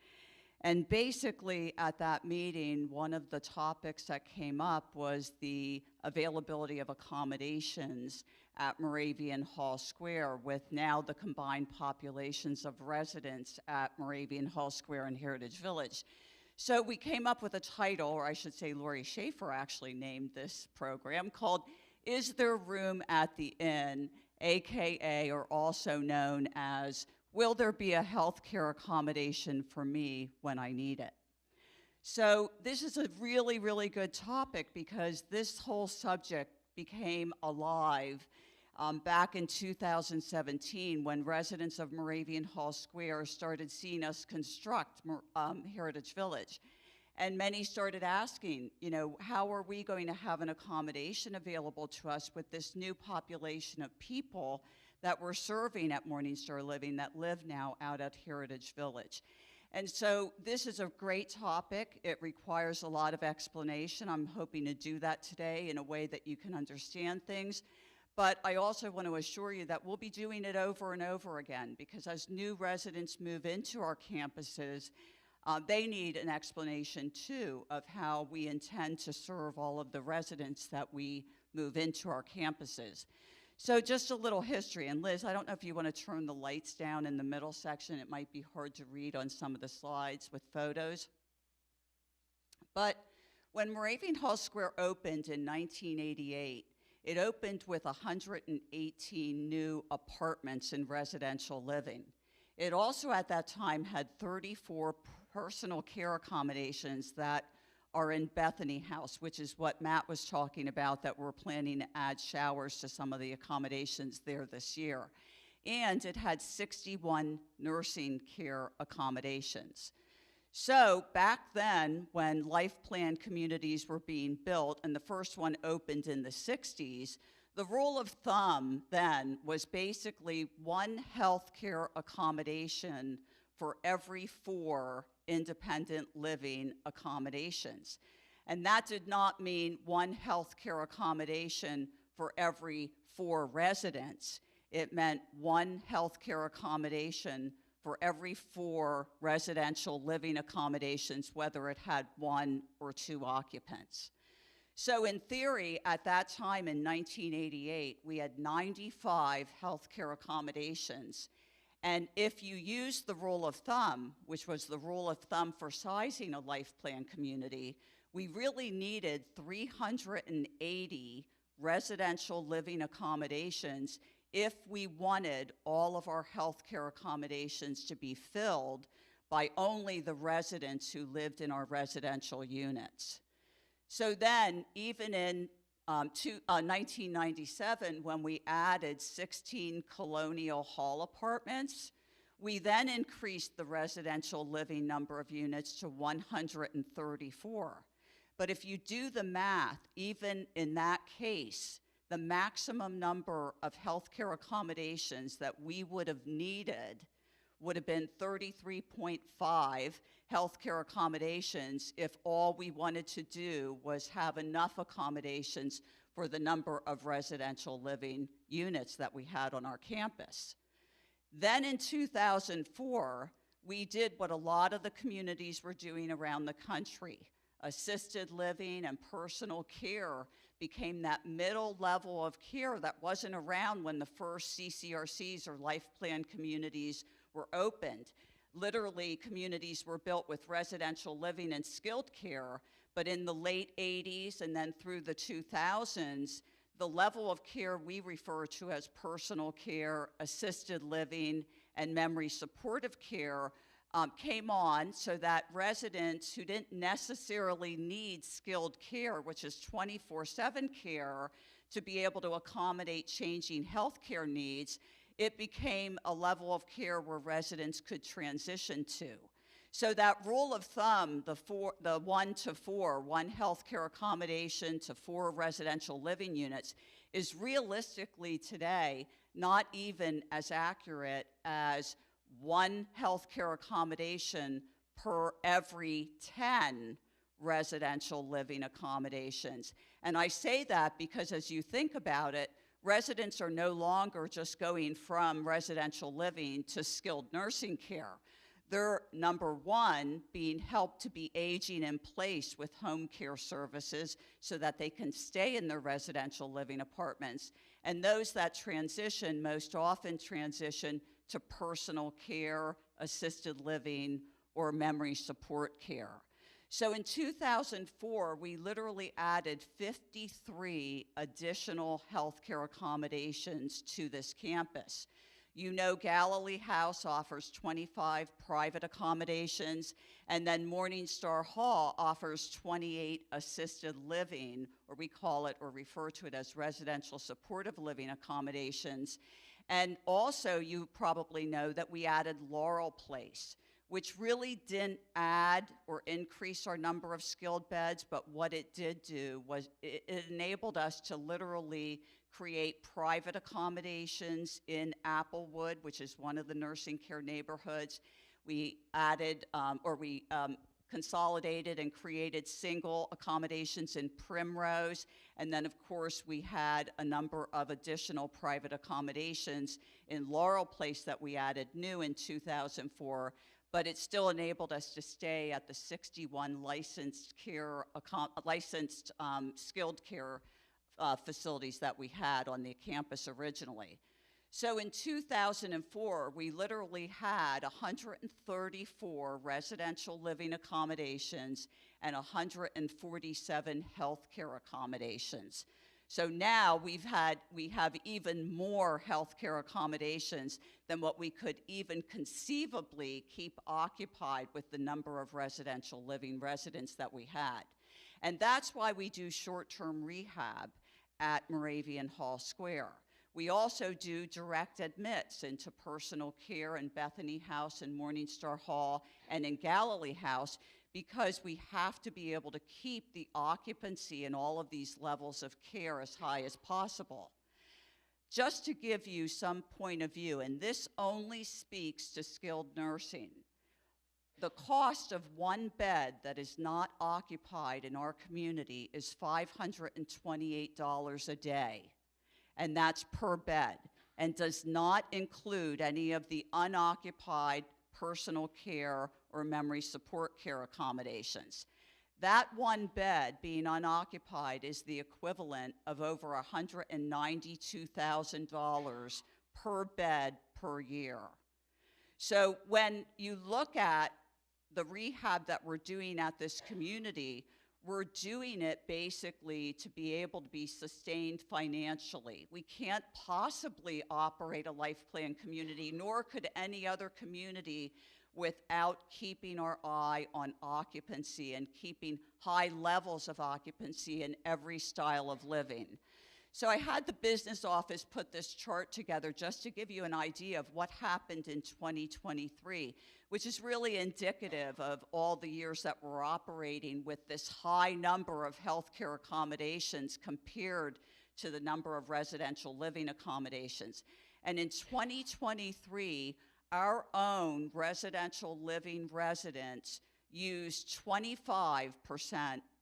And basically, at that meeting, one of the topics that came up was the availability of accommodations at Moravian Hall Square, with now the combined populations of residents at Moravian Hall Square and Heritage Village. So we came up with a title, or I should say Lori Schaefer actually named this program, called Is There Room at the Inn, AKA, or also known as Will There Be a Healthcare Accommodation for Me When I Need It? So this is a really, really good topic, because this whole subject became alive back in 2017 when residents of Moravian Hall Square started seeing us construct Heritage Village. And many started asking, you know, how are we going to have an accommodation available to us with this new population of people that we're serving at Morningstar Living that live now out at Heritage Village? And so this is a great topic. It requires a lot of explanation. I'm hoping to do that today in a way that you can understand things. But I also want to assure you that we'll be doing it over and over again, because as new residents move into our campuses, they need an explanation too of how we intend to serve all of the residents that we move into our campuses. So just a little history, and Liz, I don't know if you want to turn the lights down in the middle section. It might be hard to read on some of the slides with photos. But when Moravian Hall Square opened in 1988, it opened with 118 new apartments in residential living. It also at that time had 34 personal care accommodations that are in Bethany House, which is what Matt was talking about, that we're planning to add showers to some of the accommodations there this year. And it had 61 nursing care accommodations. So back then, when life plan communities were being built, and the first one opened in the 60s, the rule of thumb then was basically one healthcare accommodation for every 4 independent living accommodations. And that did not mean one healthcare accommodation for every 4 residents. It meant one healthcare accommodation for every 4 residential living accommodations, whether it had 1 or 2 occupants. So in theory, at that time in 1988, we had 95 healthcare accommodations. And if you use the rule of thumb, which was the rule of thumb for sizing a life plan community, we really needed 380 residential living accommodations if we wanted all of our healthcare accommodations to be filled by only the residents who lived in our residential units. So then, even in 1997, when we added 16 Colonial Hall apartments, we then increased the residential living number of units to 134. But if you do the math, even in that case, the maximum number of healthcare accommodations that we would have needed would have been 33.5 healthcare accommodations if all we wanted to do was have enough accommodations for the number of residential living units that we had on our campus. Then in 2004, we did what a lot of the communities were doing around the country. Assisted living and personal care became that middle level of care that wasn't around when the first CCRCs or life plan communities were opened. Literally, communities were built with residential living and skilled care, but in the late 80s and then through the 2000s, the level of care we refer to as personal care, assisted living, and memory supportive care came on so that residents who didn't necessarily need skilled care, which is 24/7 care, to be able to accommodate changing healthcare needs, it became a level of care where residents could transition to. So that rule of thumb, the 1 to 4, 1 healthcare accommodation to 4 residential living units, is realistically today not even as accurate as 1 healthcare accommodation per every 10 residential living accommodations. And I say that because as you think about it, residents are no longer just going from residential living to skilled nursing care. They're, number one, being helped to be aging in place with home care services so that they can stay in their residential living apartments. And those that transition most often transition to personal care, assisted living, or memory support care. So in 2004, we literally added 53 additional healthcare accommodations to this campus. You know, Galilee House offers 25 private accommodations, and then Morningstar Hall offers 28 assisted living, or we call it or refer to it as residential supportive living accommodations. And also, you probably know that we added Laurel Place, which really didn't add or increase our number of skilled beds, but what it did do was it enabled us to literally create private accommodations in Applewood, which is one of the nursing care neighborhoods. We added, consolidated and created single accommodations in Primrose. And then, of course, we had a number of additional private accommodations in Laurel Place that we added new in 2004. But it still enabled us to stay at the 61 licensed skilled care facilities that we had on the campus originally. So in 2004, we literally had 134 residential living accommodations and 147 healthcare accommodations. So now we have even more healthcare accommodations than what we could even conceivably keep occupied with the number of residential living residents that we had. And that's why we do short-term rehab at Moravian Hall Square. We also do direct admits into personal care in Bethany House and Morningstar Hall and in Galilee House because we have to be able to keep the occupancy in all of these levels of care as high as possible. Just to give you some point of view, and this only speaks to skilled nursing, the cost of 1 bed that is not occupied in our community is $528 a day, and that's per bed, and does not include any of the unoccupied personal care or memory support care accommodations. That 1 bed being unoccupied is the equivalent of over $192,000 per bed per year. So when you look at the rehab that we're doing at this community, we're doing it basically to be able to be sustained financially. We can't possibly operate a life plan community, nor could any other community, without keeping our eye on occupancy and keeping high levels of occupancy in every style of living. So I had the business office put this chart together just to give you an idea of what happened in 2023, which is really indicative of all the years that we're operating with this high number of healthcare accommodations compared to the number of residential living accommodations. And in 2023, our own residential living residents use 25%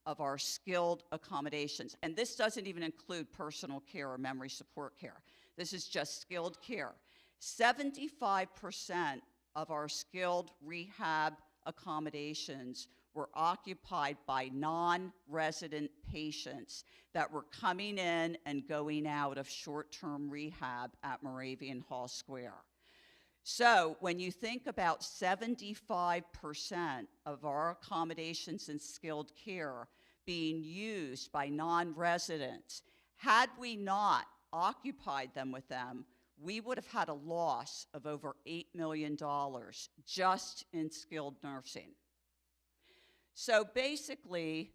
of our skilled accommodations. And this doesn't even include personal care or memory support care. This is just skilled care. 75% of our skilled rehab accommodations were occupied by non-resident patients that were coming in and going out of short-term rehab at Moravian Hall Square. So when you think about 75% of our accommodations in skilled care being used by non-residents, had we not occupied them with them, we would have had a loss of over $8 million just in skilled nursing. So basically,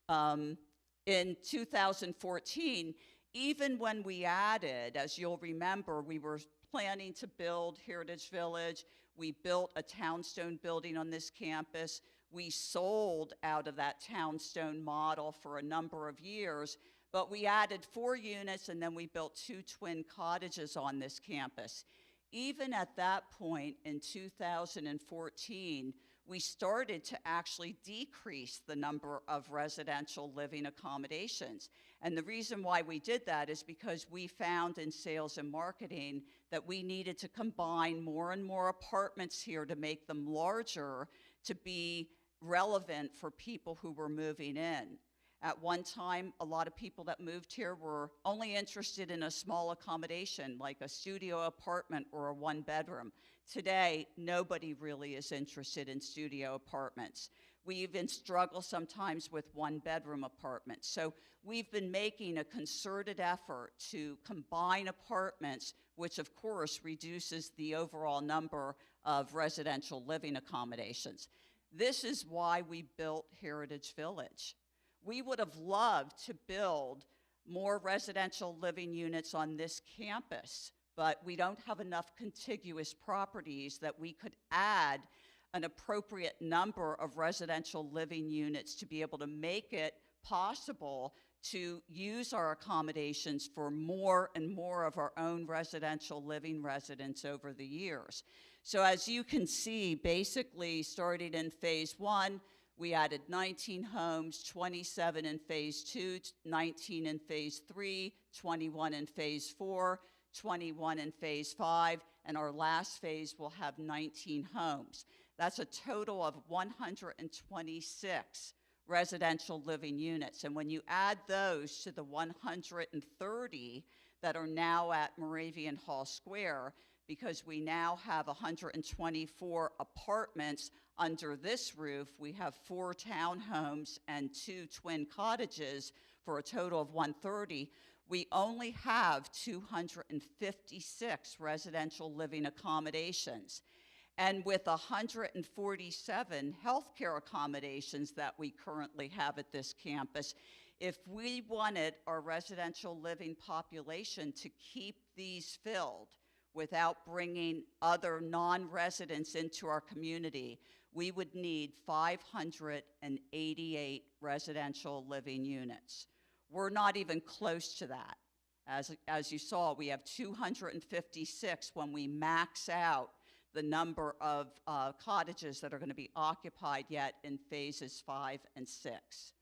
in 2014, even when we added, as you'll remember, we were planning to build Heritage Village. We built a townstone building on this campus. We sold out of that townstone model for a number of years, but we added 4 units and then we built 2 twin cottages on this campus. Even at that point in 2014, we started to actually decrease the number of residential living accommodations. And the reason why we did that is because we found in sales and marketing that we needed to combine more and more apartments here to make them larger to be relevant for people who were moving in. At one time, a lot of people that moved here were only interested in a small accommodation, like a studio apartment or a 1-bedroom. Today, nobody really is interested in studio apartments. We even struggle sometimes with 1-bedroom apartments. So we've been making a concerted effort to combine apartments, which of course reduces the overall number of residential living accommodations. This is why we built Heritage Village. We would have loved to build more residential living units on this campus, but we don't have enough contiguous properties that we could add an appropriate number of residential living units to be able to make it possible to use our accommodations for more and more of our own residential living residents over the years. So as you can see, basically starting in phase 1, we added 19 homes, 27 in phase 2, 19 in phase 3, 21 in phase 4, 21 in phase 5, and our last phase will have 19 homes. That's a total of 126 residential living units. And when you add those to the 130 that are now at Moravian Hall Square, because we now have 124 apartments under this roof, we have 4 townhomes and 2 twin cottages for a total of 130. We only have 256 residential living accommodations. And with 147 healthcare accommodations that we currently have at this campus, if we wanted our residential living population to keep these filled without bringing other non-residents into our community, we would need 588 residential living units. We're not even close to that. As you saw, we have 256 when we max out the number of cottages that are going to be occupied yet in phases 5 and 6.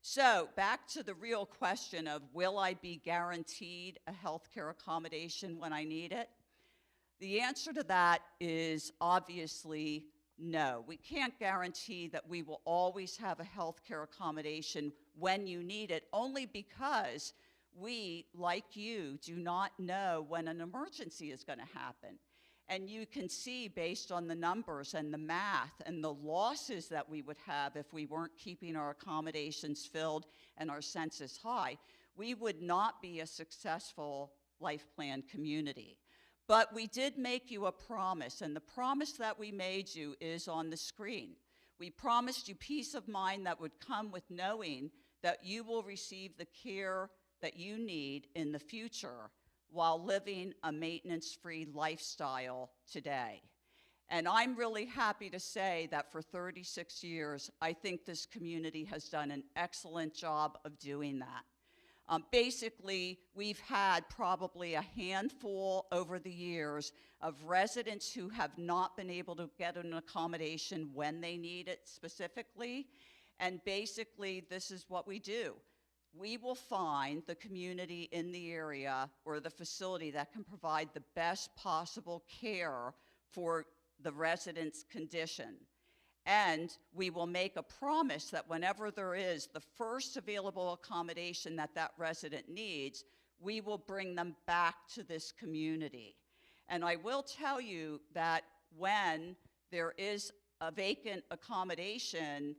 So back to the real question of, will I be guaranteed a healthcare accommodation when I need it? The answer to that is obviously no. We can't guarantee that we will always have a healthcare accommodation when you need it, only because we, like you, do not know when an emergency is going to happen. And you can see, based on the numbers and the math and the losses that we would have if we weren't keeping our accommodations filled and our census high, we would not be a successful life plan community. But we did make you a promise, and the promise that we made you is on the screen. We promised you peace of mind that would come with knowing that you will receive the care that you need in the future while living a maintenance-free lifestyle today. And I'm really happy to say that for 36 years, I think this community has done an excellent job of doing that. Basically, we've had probably a handful over the years of residents who have not been able to get an accommodation when they need it specifically. And basically, this is what we do. We will find the community in the area or the facility that can provide the best possible care for the resident's condition. And we will make a promise that whenever there is the first available accommodation that that resident needs, we will bring them back to this community. And I will tell you that when there is a vacant accommodation,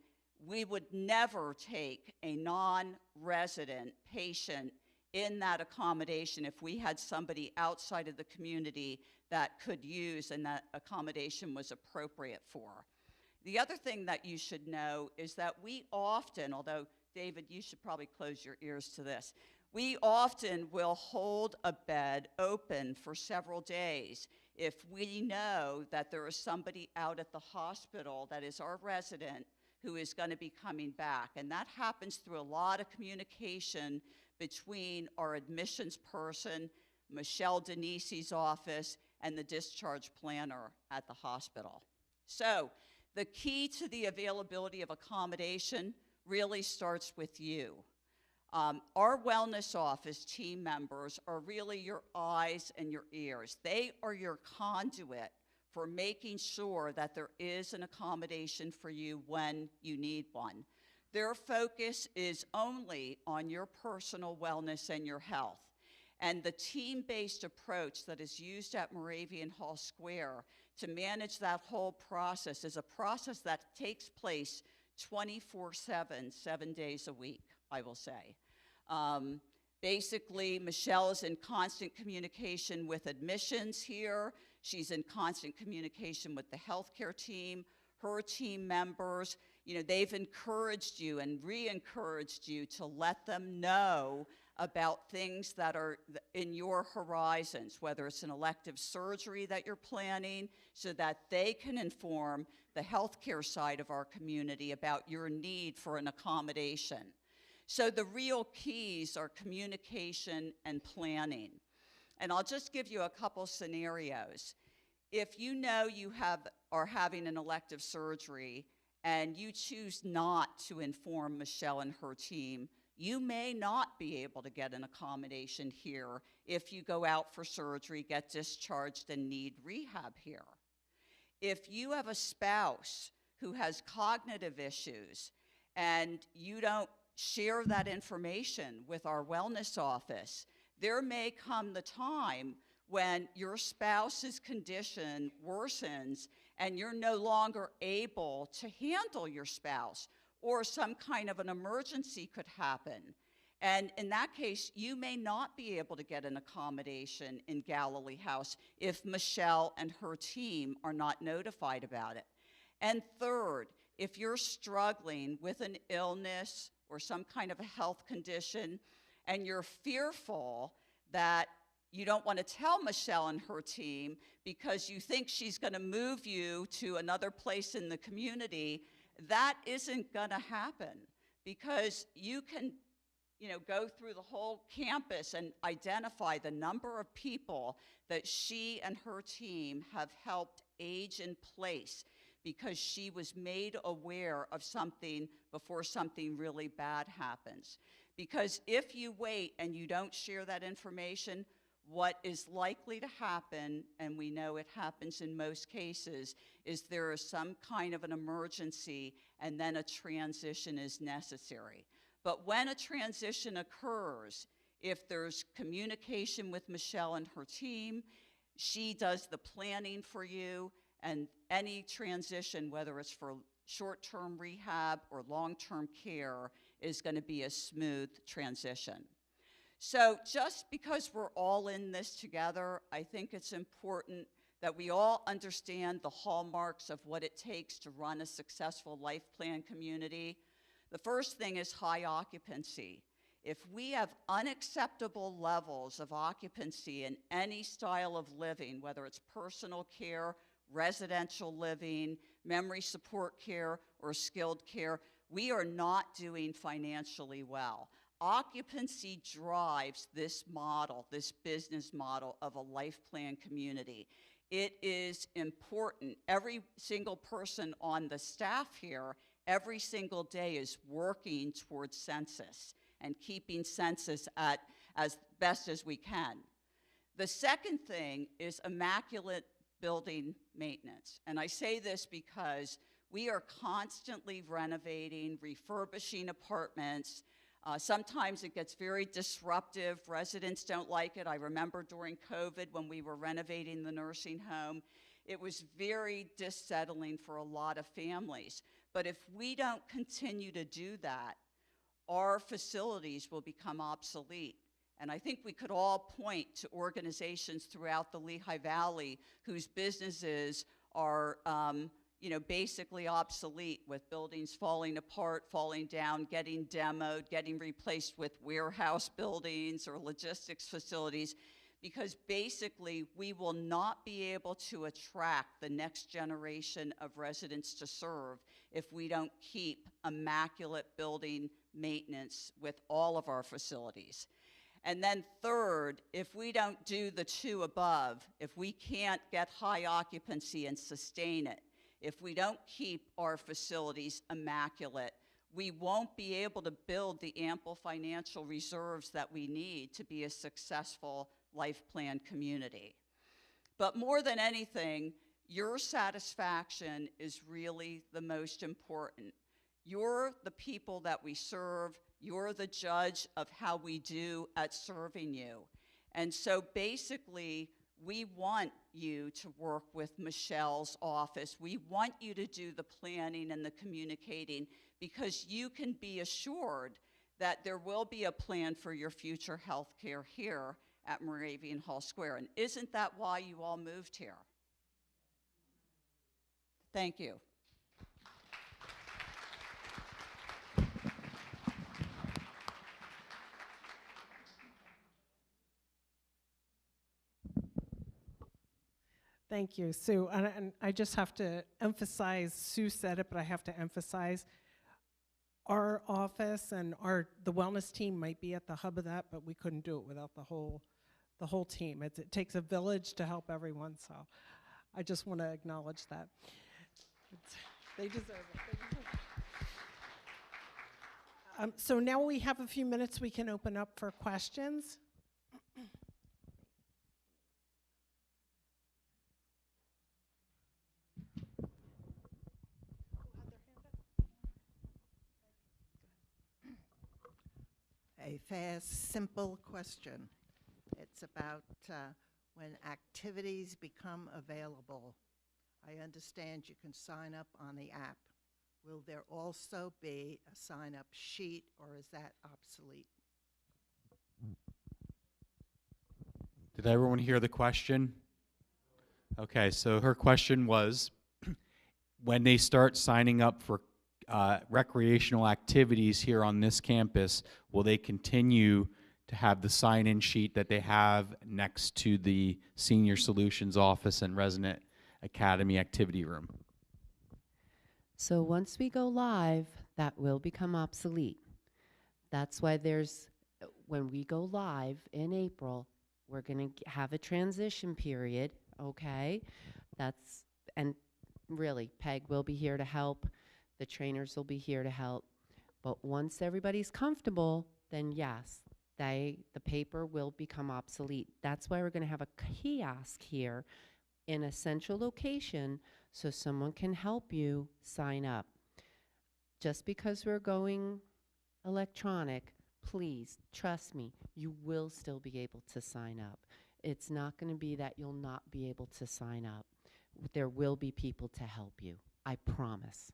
we would never take a non-resident patient in that accommodation if we had somebody outside of the community that could use and that accommodation was appropriate for. The other thing that you should know is that we often, although David, you should probably close your ears to this, we often will hold a bed open for several days if we know that there is somebody out at the hospital that is our resident who is going to be coming back. And that happens through a lot of communication between our admissions person, Michelle Denise's office, and the discharge planner at the hospital. So the key to the availability of accommodation really starts with you. Our wellness office team members are really your eyes and your ears. They are your conduit for making sure that there is an accommodation for you when you need one. Their focus is only on your personal wellness and your health. And the team-based approach that is used at Moravian Hall Square to manage that whole process is a process that takes place 24/7, 7 days a week, I will say. Basically, Michelle is in constant communication with admissions here. She's in constant communication with the healthcare team, her team members. You know, they've encouraged you and re-encouraged you to let them know about things that are in your horizons, whether it's an elective surgery that you're planning, so that they can inform the healthcare side of our community about your need for an accommodation. So the real keys are communication and planning. And I'll just give you a couple scenarios. If you know you are having an elective surgery and you choose not to inform Michelle and her team, you may not be able to get an accommodation here if you go out for surgery, get discharged, and need rehab here. If you have a spouse who has cognitive issues and you don't share that information with our wellness office, there may come the time when your spouse's condition worsens and you're no longer able to handle your spouse, or some kind of an emergency could happen. And in that case, you may not be able to get an accommodation in Galilee House if Michelle and her team are not notified about it. And third, if you're struggling with an illness or some kind of a health condition and you're fearful that you don't want to tell Michelle and her team because you think she's going to move you to another place in the community, that isn't going to happen, because you can, go through the whole campus and identify the number of people that she and her team have helped age in place because she was made aware of something before something really bad happens. Because if you wait and you don't share that information, what is likely to happen, and we know it happens in most cases, is there is some kind of an emergency and then a transition is necessary. But when a transition occurs, if there's communication with Michelle and her team, she does the planning for you, and any transition, whether it's for short-term rehab or long-term care, is going to be a smooth transition. So just because we're all in this together, I think it's important that we all understand the hallmarks of what it takes to run a successful life plan community. The first thing is high occupancy. If we have unacceptable levels of occupancy in any style of living, whether it's personal care, residential living, memory support care, or skilled care, we are not doing financially well. Occupancy drives this model, this business model of a life plan community. It is important. Every single person on the staff here, every single day is working towards census and keeping census at as best as we can. The second thing is immaculate building maintenance. And I say this because we are constantly renovating, refurbishing apartments. Sometimes it gets very disruptive. Residents don't like it. I remember during COVID when we were renovating the nursing home, it was very dissettling for a lot of families. But if we don't continue to do that, our facilities will become obsolete. And I think we could all point to organizations throughout the Lehigh Valley whose businesses are basically obsolete, with buildings falling apart, falling down, getting demoed, getting replaced with warehouse buildings or logistics facilities, because basically we will not be able to attract the next generation of residents to serve if we don't keep immaculate building maintenance with all of our facilities. And then third, if we don't do the two above, if we can't get high occupancy and sustain it, if we don't keep our facilities immaculate, we won't be able to build the ample financial reserves that we need to be a successful life plan community. But more than anything, your satisfaction is really the most important. You're the people that we serve. You're the judge of how we do at serving you. And so basically, we want you to work with Michelle's office. We want you to do the planning and the communicating, because you can be assured that there will be a plan for your future health care here at Moravian Hall Square. And isn't that why you all moved here? Thank you. Thank you, Sue. And I just have to emphasize, Sue said it, but I have to emphasize, our office and the wellness team might be at the hub of that, but we couldn't do it without the whole team. It takes a village to help everyone, so I just want to acknowledge that. They deserve it. So now we have a few minutes we can open up for questions. A fast, simple question. It's about when activities become available. I understand you can sign up on the app. Will there also be a sign-up sheet, or is that obsolete? Did everyone hear the question? Okay, so her question was, when they start signing up for recreational activities here on this campus, will they continue to have the sign-in sheet that they have next to the Senior Solutions office and Resident Academy activity room? So once we go live, that will become obsolete. That's why when we go live in April, we're going to have a transition period, okay? And really, Peg will be here to help. The trainers will be here to help. But once everybody's comfortable, then yes, the paper will become obsolete. That's why we're going to have a kiosk here in a central location so someone can help you sign up. Just because we're going electronic, please, trust me, you will still be able to sign up. It's not going to be that you'll not be able to sign up. There will be people to help you. I promise.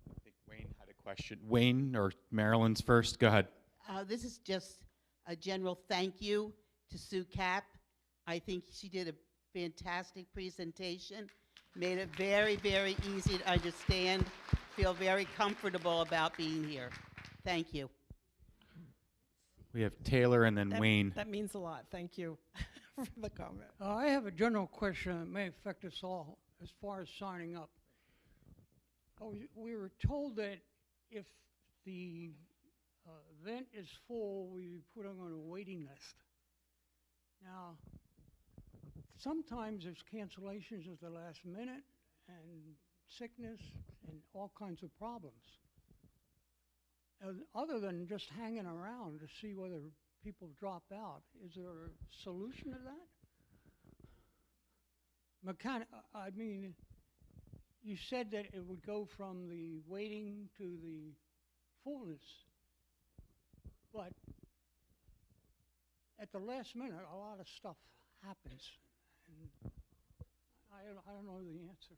I think Wayne had a question. Wayne or Marilyn's first? Go ahead. This is just a general thank you to Sue Cap. I think she did a fantastic presentation, made it very, very easy to understand. Feel very comfortable about being here. Thank you. We have Taylor and then Wayne. That means a lot. Thank you for the comment. I have a general question that may affect us all as far as signing up. We were told that if the event is full, we put them on a waiting list. Now, sometimes there's cancellations at the last minute and sickness and all kinds of problems. Other than just hanging around to see whether people drop out, is there a solution to that? I mean, you said that it would go from the waiting to the fullness, but at the last minute, a lot of stuff happens, and I don't know the answer.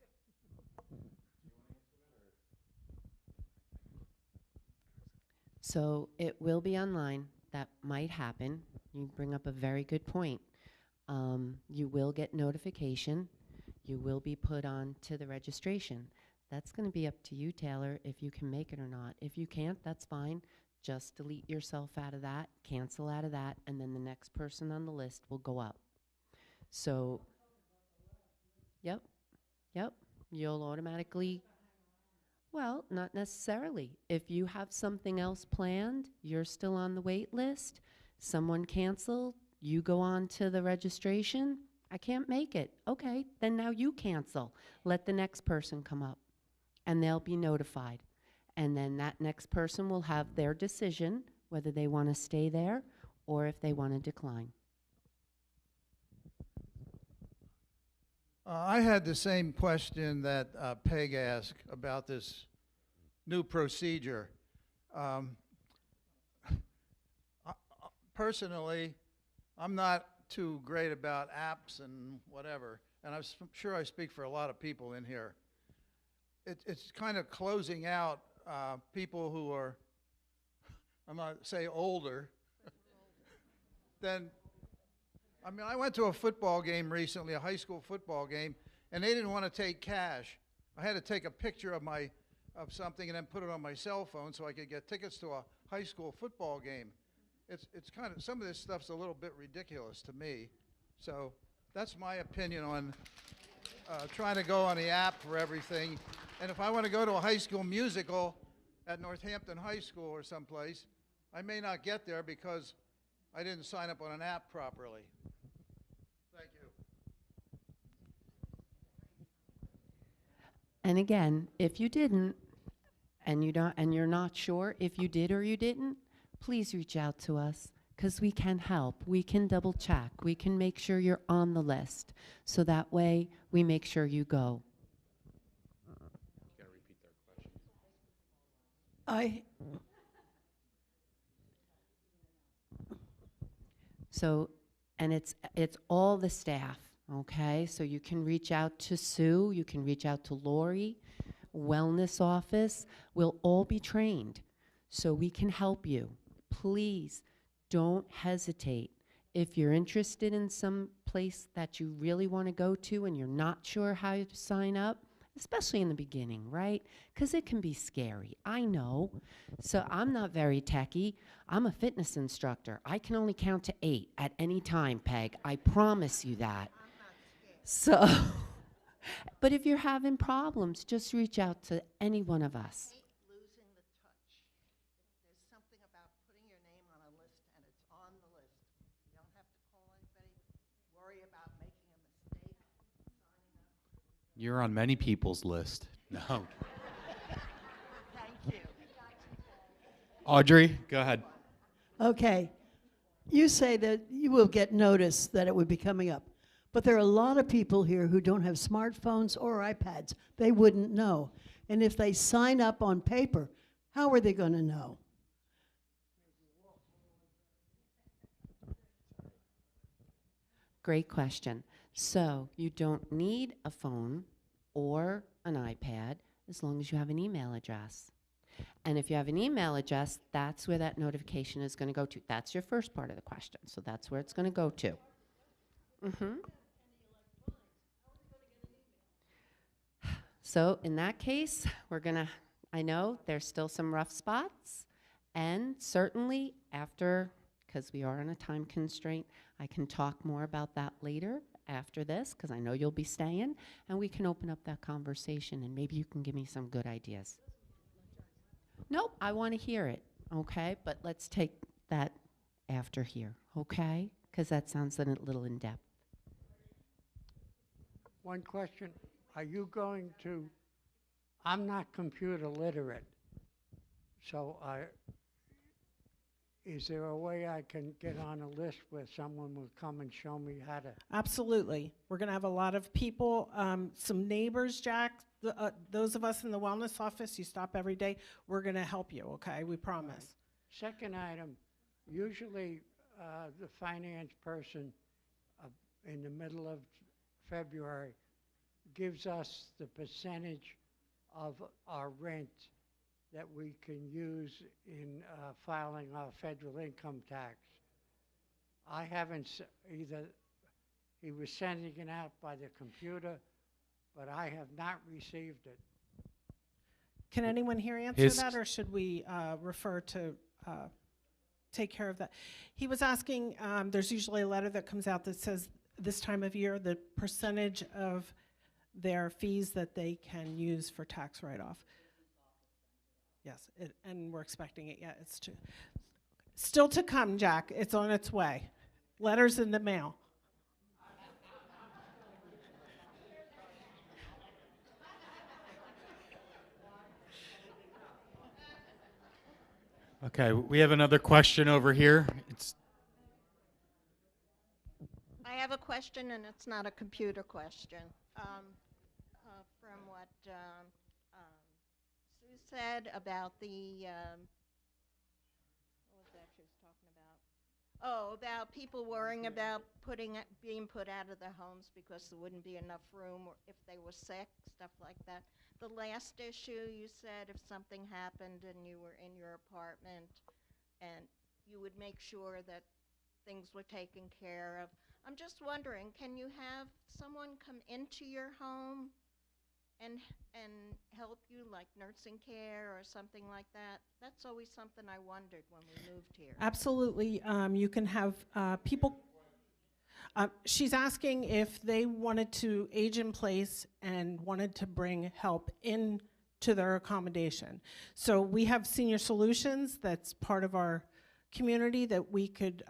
So it will be online. That might happen. You bring up a very good point. You will get notification. You will be put on to the registration. That's going to be up to you, Taylor, if you can make it or not. If you can't, that's fine. Just delete yourself out of that, cancel out of that, and then the next person on the list will go up. So, yep, you'll automatically, well, not necessarily. If you have something else planned, you're still on the wait list, someone canceled, you go on to the registration, I can't make it. Okay, then now you cancel. Let the next person come up, and they'll be notified. And then that next person will have their decision, whether they want to stay there or if they want to decline. I had the same question that Peg asked about this new procedure. Personally, I'm not too great about apps and whatever, and I'm sure I speak for a lot of people in here. It's kind of closing out people who are, I'm not say older, than, I mean, I went to a football game recently, a high school football game, and they didn't want to take cash. I had to take a picture of something and then put it on my cell phone so I could get tickets to a high school football game. It's kind of, some of this stuff's a little bit ridiculous to me. So that's my opinion on trying to go on the app for everything. And if I want to go to a high school musical at Northampton High School or someplace, I may not get there because I didn't sign up on an app properly. Thank you. And again, if you didn't, and you're not sure if you did or you didn't, please reach out to us, because we can help. We can double check. We can make sure you're on the list, so that way we make sure you go. Gotta repeat their question. So, and it's all the staff, okay? So you can reach out to Sue, you can reach out to Lori, wellness office. We'll all be trained, so we can help you. Please don't hesitate. If you're interested in some place that you really want to go to and you're not sure how to sign up, especially in the beginning, right? Because it can be scary, I know. So I'm not very techie. I'm a fitness instructor. I can only count to 8 at any time, Peg. I promise you that. So, but if you're having problems, just reach out to any one of us. Losing the touch. There's something about putting your name on a list and it's on the list. You don't have to call anybody, worry about making a mistake, signing up. You're on many people's list. No. Thank you. Audrey, go ahead. Okay. You say that you will get notice that it would be coming up. But there are a lot of people here who don't have smartphones or iPads. They wouldn't know. And if they sign up on paper, how are they going to know? Great question. So you don't need a phone or an iPad as long as you have an email address. And if you have an email address, that's where that notification is going to go to. That's your first part of the question. So that's where it's going to go to. So in that case, we're going to, I know there's still some rough spots. And certainly after, because we are on a time constraint, I can talk more about that later after this, because I know you'll be staying, and we can open up that conversation, and maybe you can give me some good ideas. Nope, I want to hear it, okay? But let's take that after here, okay? Because that sounds a little in-depth. One question, are you going to, I'm not computer literate, so is there a way I can get on a list where someone will come and show me how to? Absolutely. We're going to have a lot of people, some neighbors, Jack, those of us in the wellness office, you stop every day, we're going to help you, okay? We promise. Second item, usually the finance person in the middle of February gives us the percentage of our rent that we can use in filing our federal income tax. I haven't either, he was sending it out by the computer, but I have not received it. Can anyone here answer that, or should we refer to take care of that? He was asking, there's usually a letter that comes out that says this time of year, the percentage of their fees that they can use for tax write-off. Yes, and we're expecting it. Yeah, it's still to come, Jack. It's on its way. Letters in the mail. Okay, we have another question over here. I have a question, and it's not a computer question. From what Sue said about the, what was that she was talking about? Oh, about people worrying about being put out of their homes because there wouldn't be enough room or if they were sick, stuff like that. The last issue, you said if something happened and you were in your apartment and you would make sure that things were taken care of. I'm just wondering, can you have someone come into your home and help you, like nursing care or something like that? That's always something I wondered when we moved here. Absolutely. You can have people. She's asking if they wanted to age in place and wanted to bring help in to their accommodation. So we have Senior Solutions that's part of our community that we could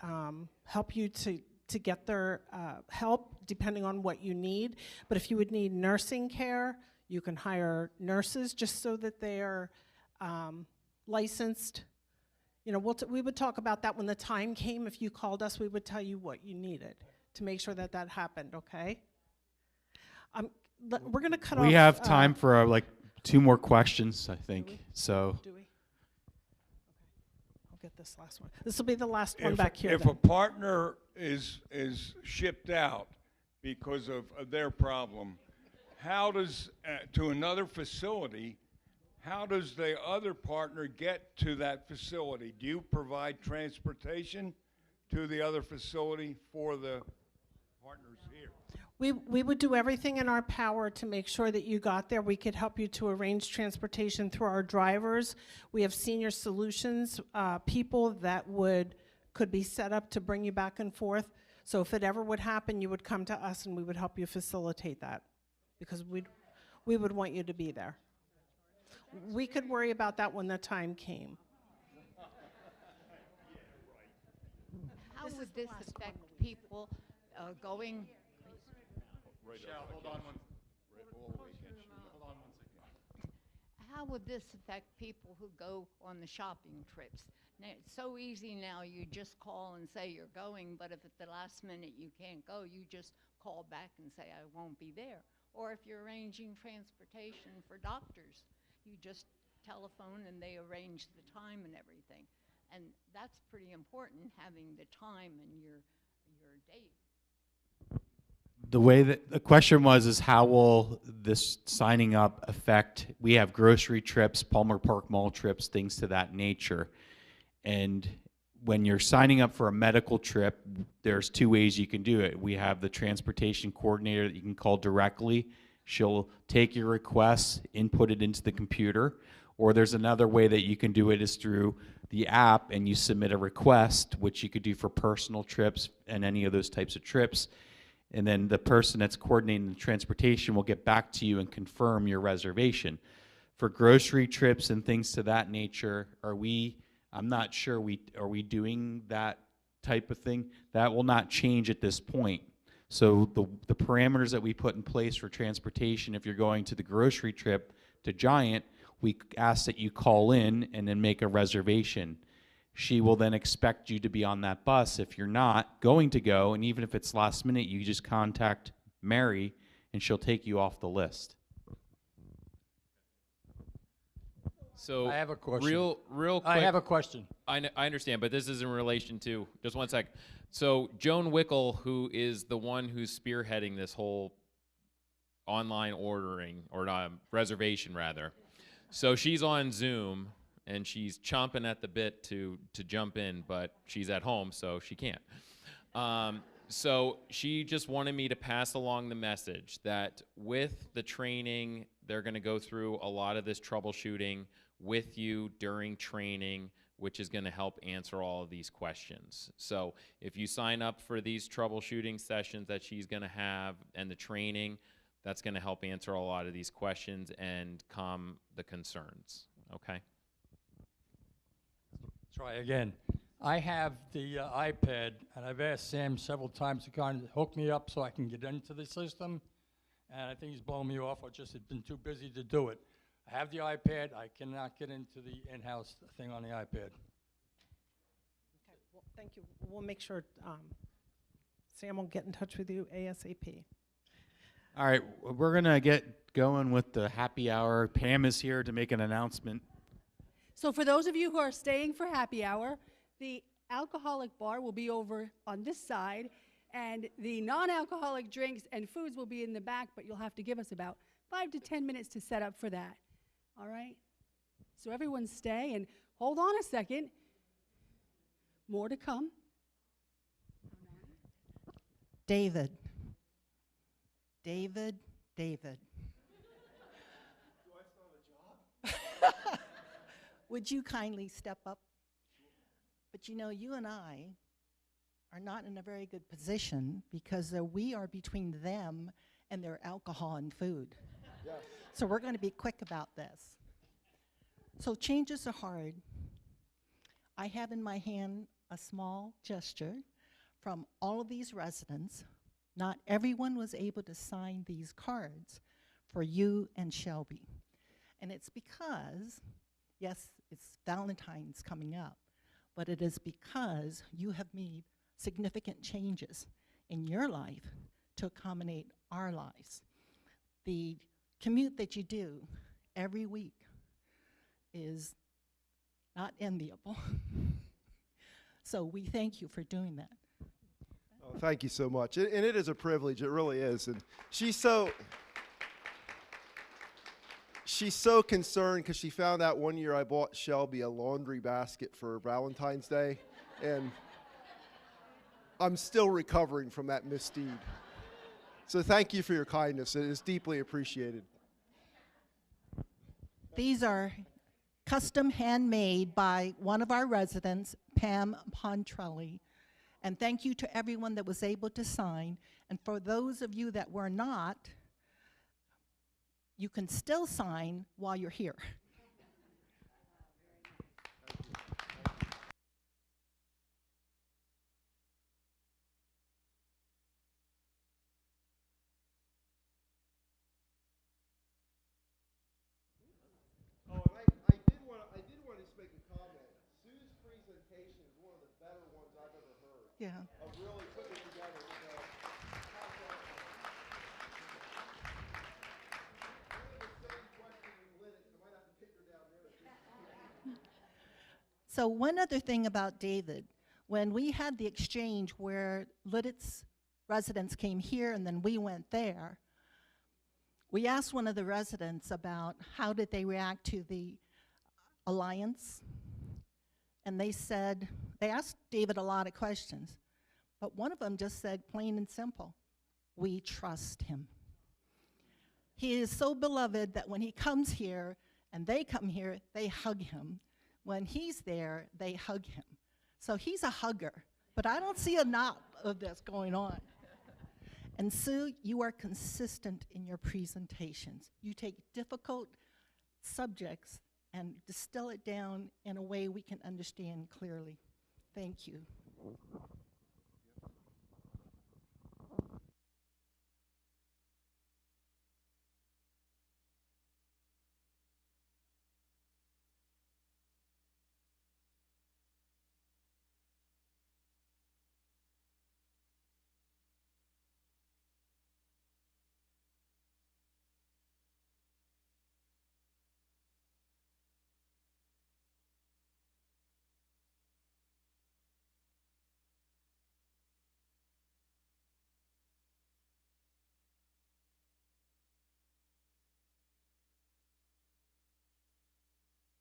help you to get their help depending on what you need. But if you would need nursing care, you can hire nurses just so that they are licensed. You know, we would talk about that when the time came. If you called us, we would tell you what you needed to make sure that that happened, okay? We're going to cut off. We have time for like 2 more questions, I think. Do we? So. Do we? Okay. I'll get this last one. This will be the last one back here. If then. a partner is shipped out because of their problem, how does, to another facility, how does the other partner get to that facility? Do you provide transportation to the other facility for the partners here? We would do everything in our power to make sure that you got there. We could help you to arrange transportation through our drivers. We have Senior Solutions people that could be set up to bring you back and forth. So if it ever would happen, you would come to us and we would help you facilitate that, because we would want you to be there. We could worry about that when the time came. How would this affect people going? How would this affect people who go on the shopping trips? Now, it's so easy now, you just call and say you're going, but if at the last minute you can't go, you just call back and say, I won't be there. Or if you're arranging transportation for doctors, you just telephone and they arrange the time and everything. And that's pretty important, having the time and your date. The way that the question was is how will this signing up affect, we have grocery trips, Palmer Park Mall trips, things to that nature. And when you're signing up for a medical trip, there's 2 ways you can do it. We have the transportation coordinator that you can call directly. She'll take your requests, input it into the computer. Or there's another way that you can do it is through the app, and you submit a request, which you could do for personal trips and any of those types of trips. And then the person that's coordinating the transportation will get back to you and confirm your reservation. For grocery trips and things to that nature, I'm not sure are we doing that type of thing? That will not change at this point. So the parameters that we put in place for transportation, if you're going to the grocery trip to Giant, we ask that you call in and then make a reservation. She will then expect you to be on that bus. If you're not going to go, and even if it's last minute, you just contact Mary and she'll take you off the list. So I have a question. Real quick. I have a question. I understand, but this is in relation to, just one sec. So Joan Wickel, who is the one who's spearheading this whole online ordering, or reservation rather. So she's on Zoom, and she's chomping at the bit to jump in, but she's at home, so she can't. So she just wanted me to pass along the message that with the training, they're going to go through a lot of this troubleshooting with you during training, which is going to help answer all of these questions. So if you sign up for these troubleshooting sessions that she's going to have and the training, that's going to help answer a lot of these questions and calm the concerns. Okay? Try again. I have the iPad, and I've asked Sam several times to kind of hook me up so I can get into the system, and I think he's blowing me off. I just have been too busy to do it. I have the iPad. I cannot get into the in-house thing on the iPad. Okay, well, thank you. We'll make sure Sam will get in touch with you ASAP. All right, we're going to get going with the happy hour. Pam is here to make an announcement. So for those of you who are staying for happy hour, the alcoholic bar will be over on this side, and the non-alcoholic drinks and foods will be in the back, but you'll have to give us about 5 to 10 minutes to set up for that. All right? So everyone stay, and hold on a second. More to come. David. David. David. Do I still have a job? Would you kindly step up? But you know, you and I are not in a very good position because we are between them and their alcohol and food. Yes. So we're going to be quick about this. So changes are hard. I have in my hand a small gesture from all of these residents. Not everyone was able to sign these cards for you and Shelby. And it's because, yes, it's Valentine's coming up, but it is because you have made significant changes in your life to accommodate our lives. The commute that you do every week is not enviable. So we thank you for doing that. Oh, thank you so much. And it is a privilege. It really is. And she's so concerned because she found out one year I bought Shelby a laundry basket for Valentine's Day. And I'm still recovering from that misdeed. So thank you for your kindness. It is deeply appreciated. These are custom handmade by one of our residents, Pam Pontrelli. And thank you to everyone that was able to sign. And for those of you that were not, you can still sign while you're here. Oh, and I did want to just make a comment. Sue's presentation is one of the better ones I've ever heard. Yeah. Of really putting it together. So, So one other thing about David, when we had the exchange where Lidditz residents came here and then we went there, we asked one of the residents about how did they react to the alliance, and they said, they asked David a lot of questions, but one of them just said plain and simple, we trust him. He is so beloved that when he comes here and they come here, they hug him. When he's there, they hug him. So he's a hugger, but I don't see enough of this going on. And Sue, you are consistent in your presentations. You take difficult subjects and distill it down in a way we can understand clearly. Thank you.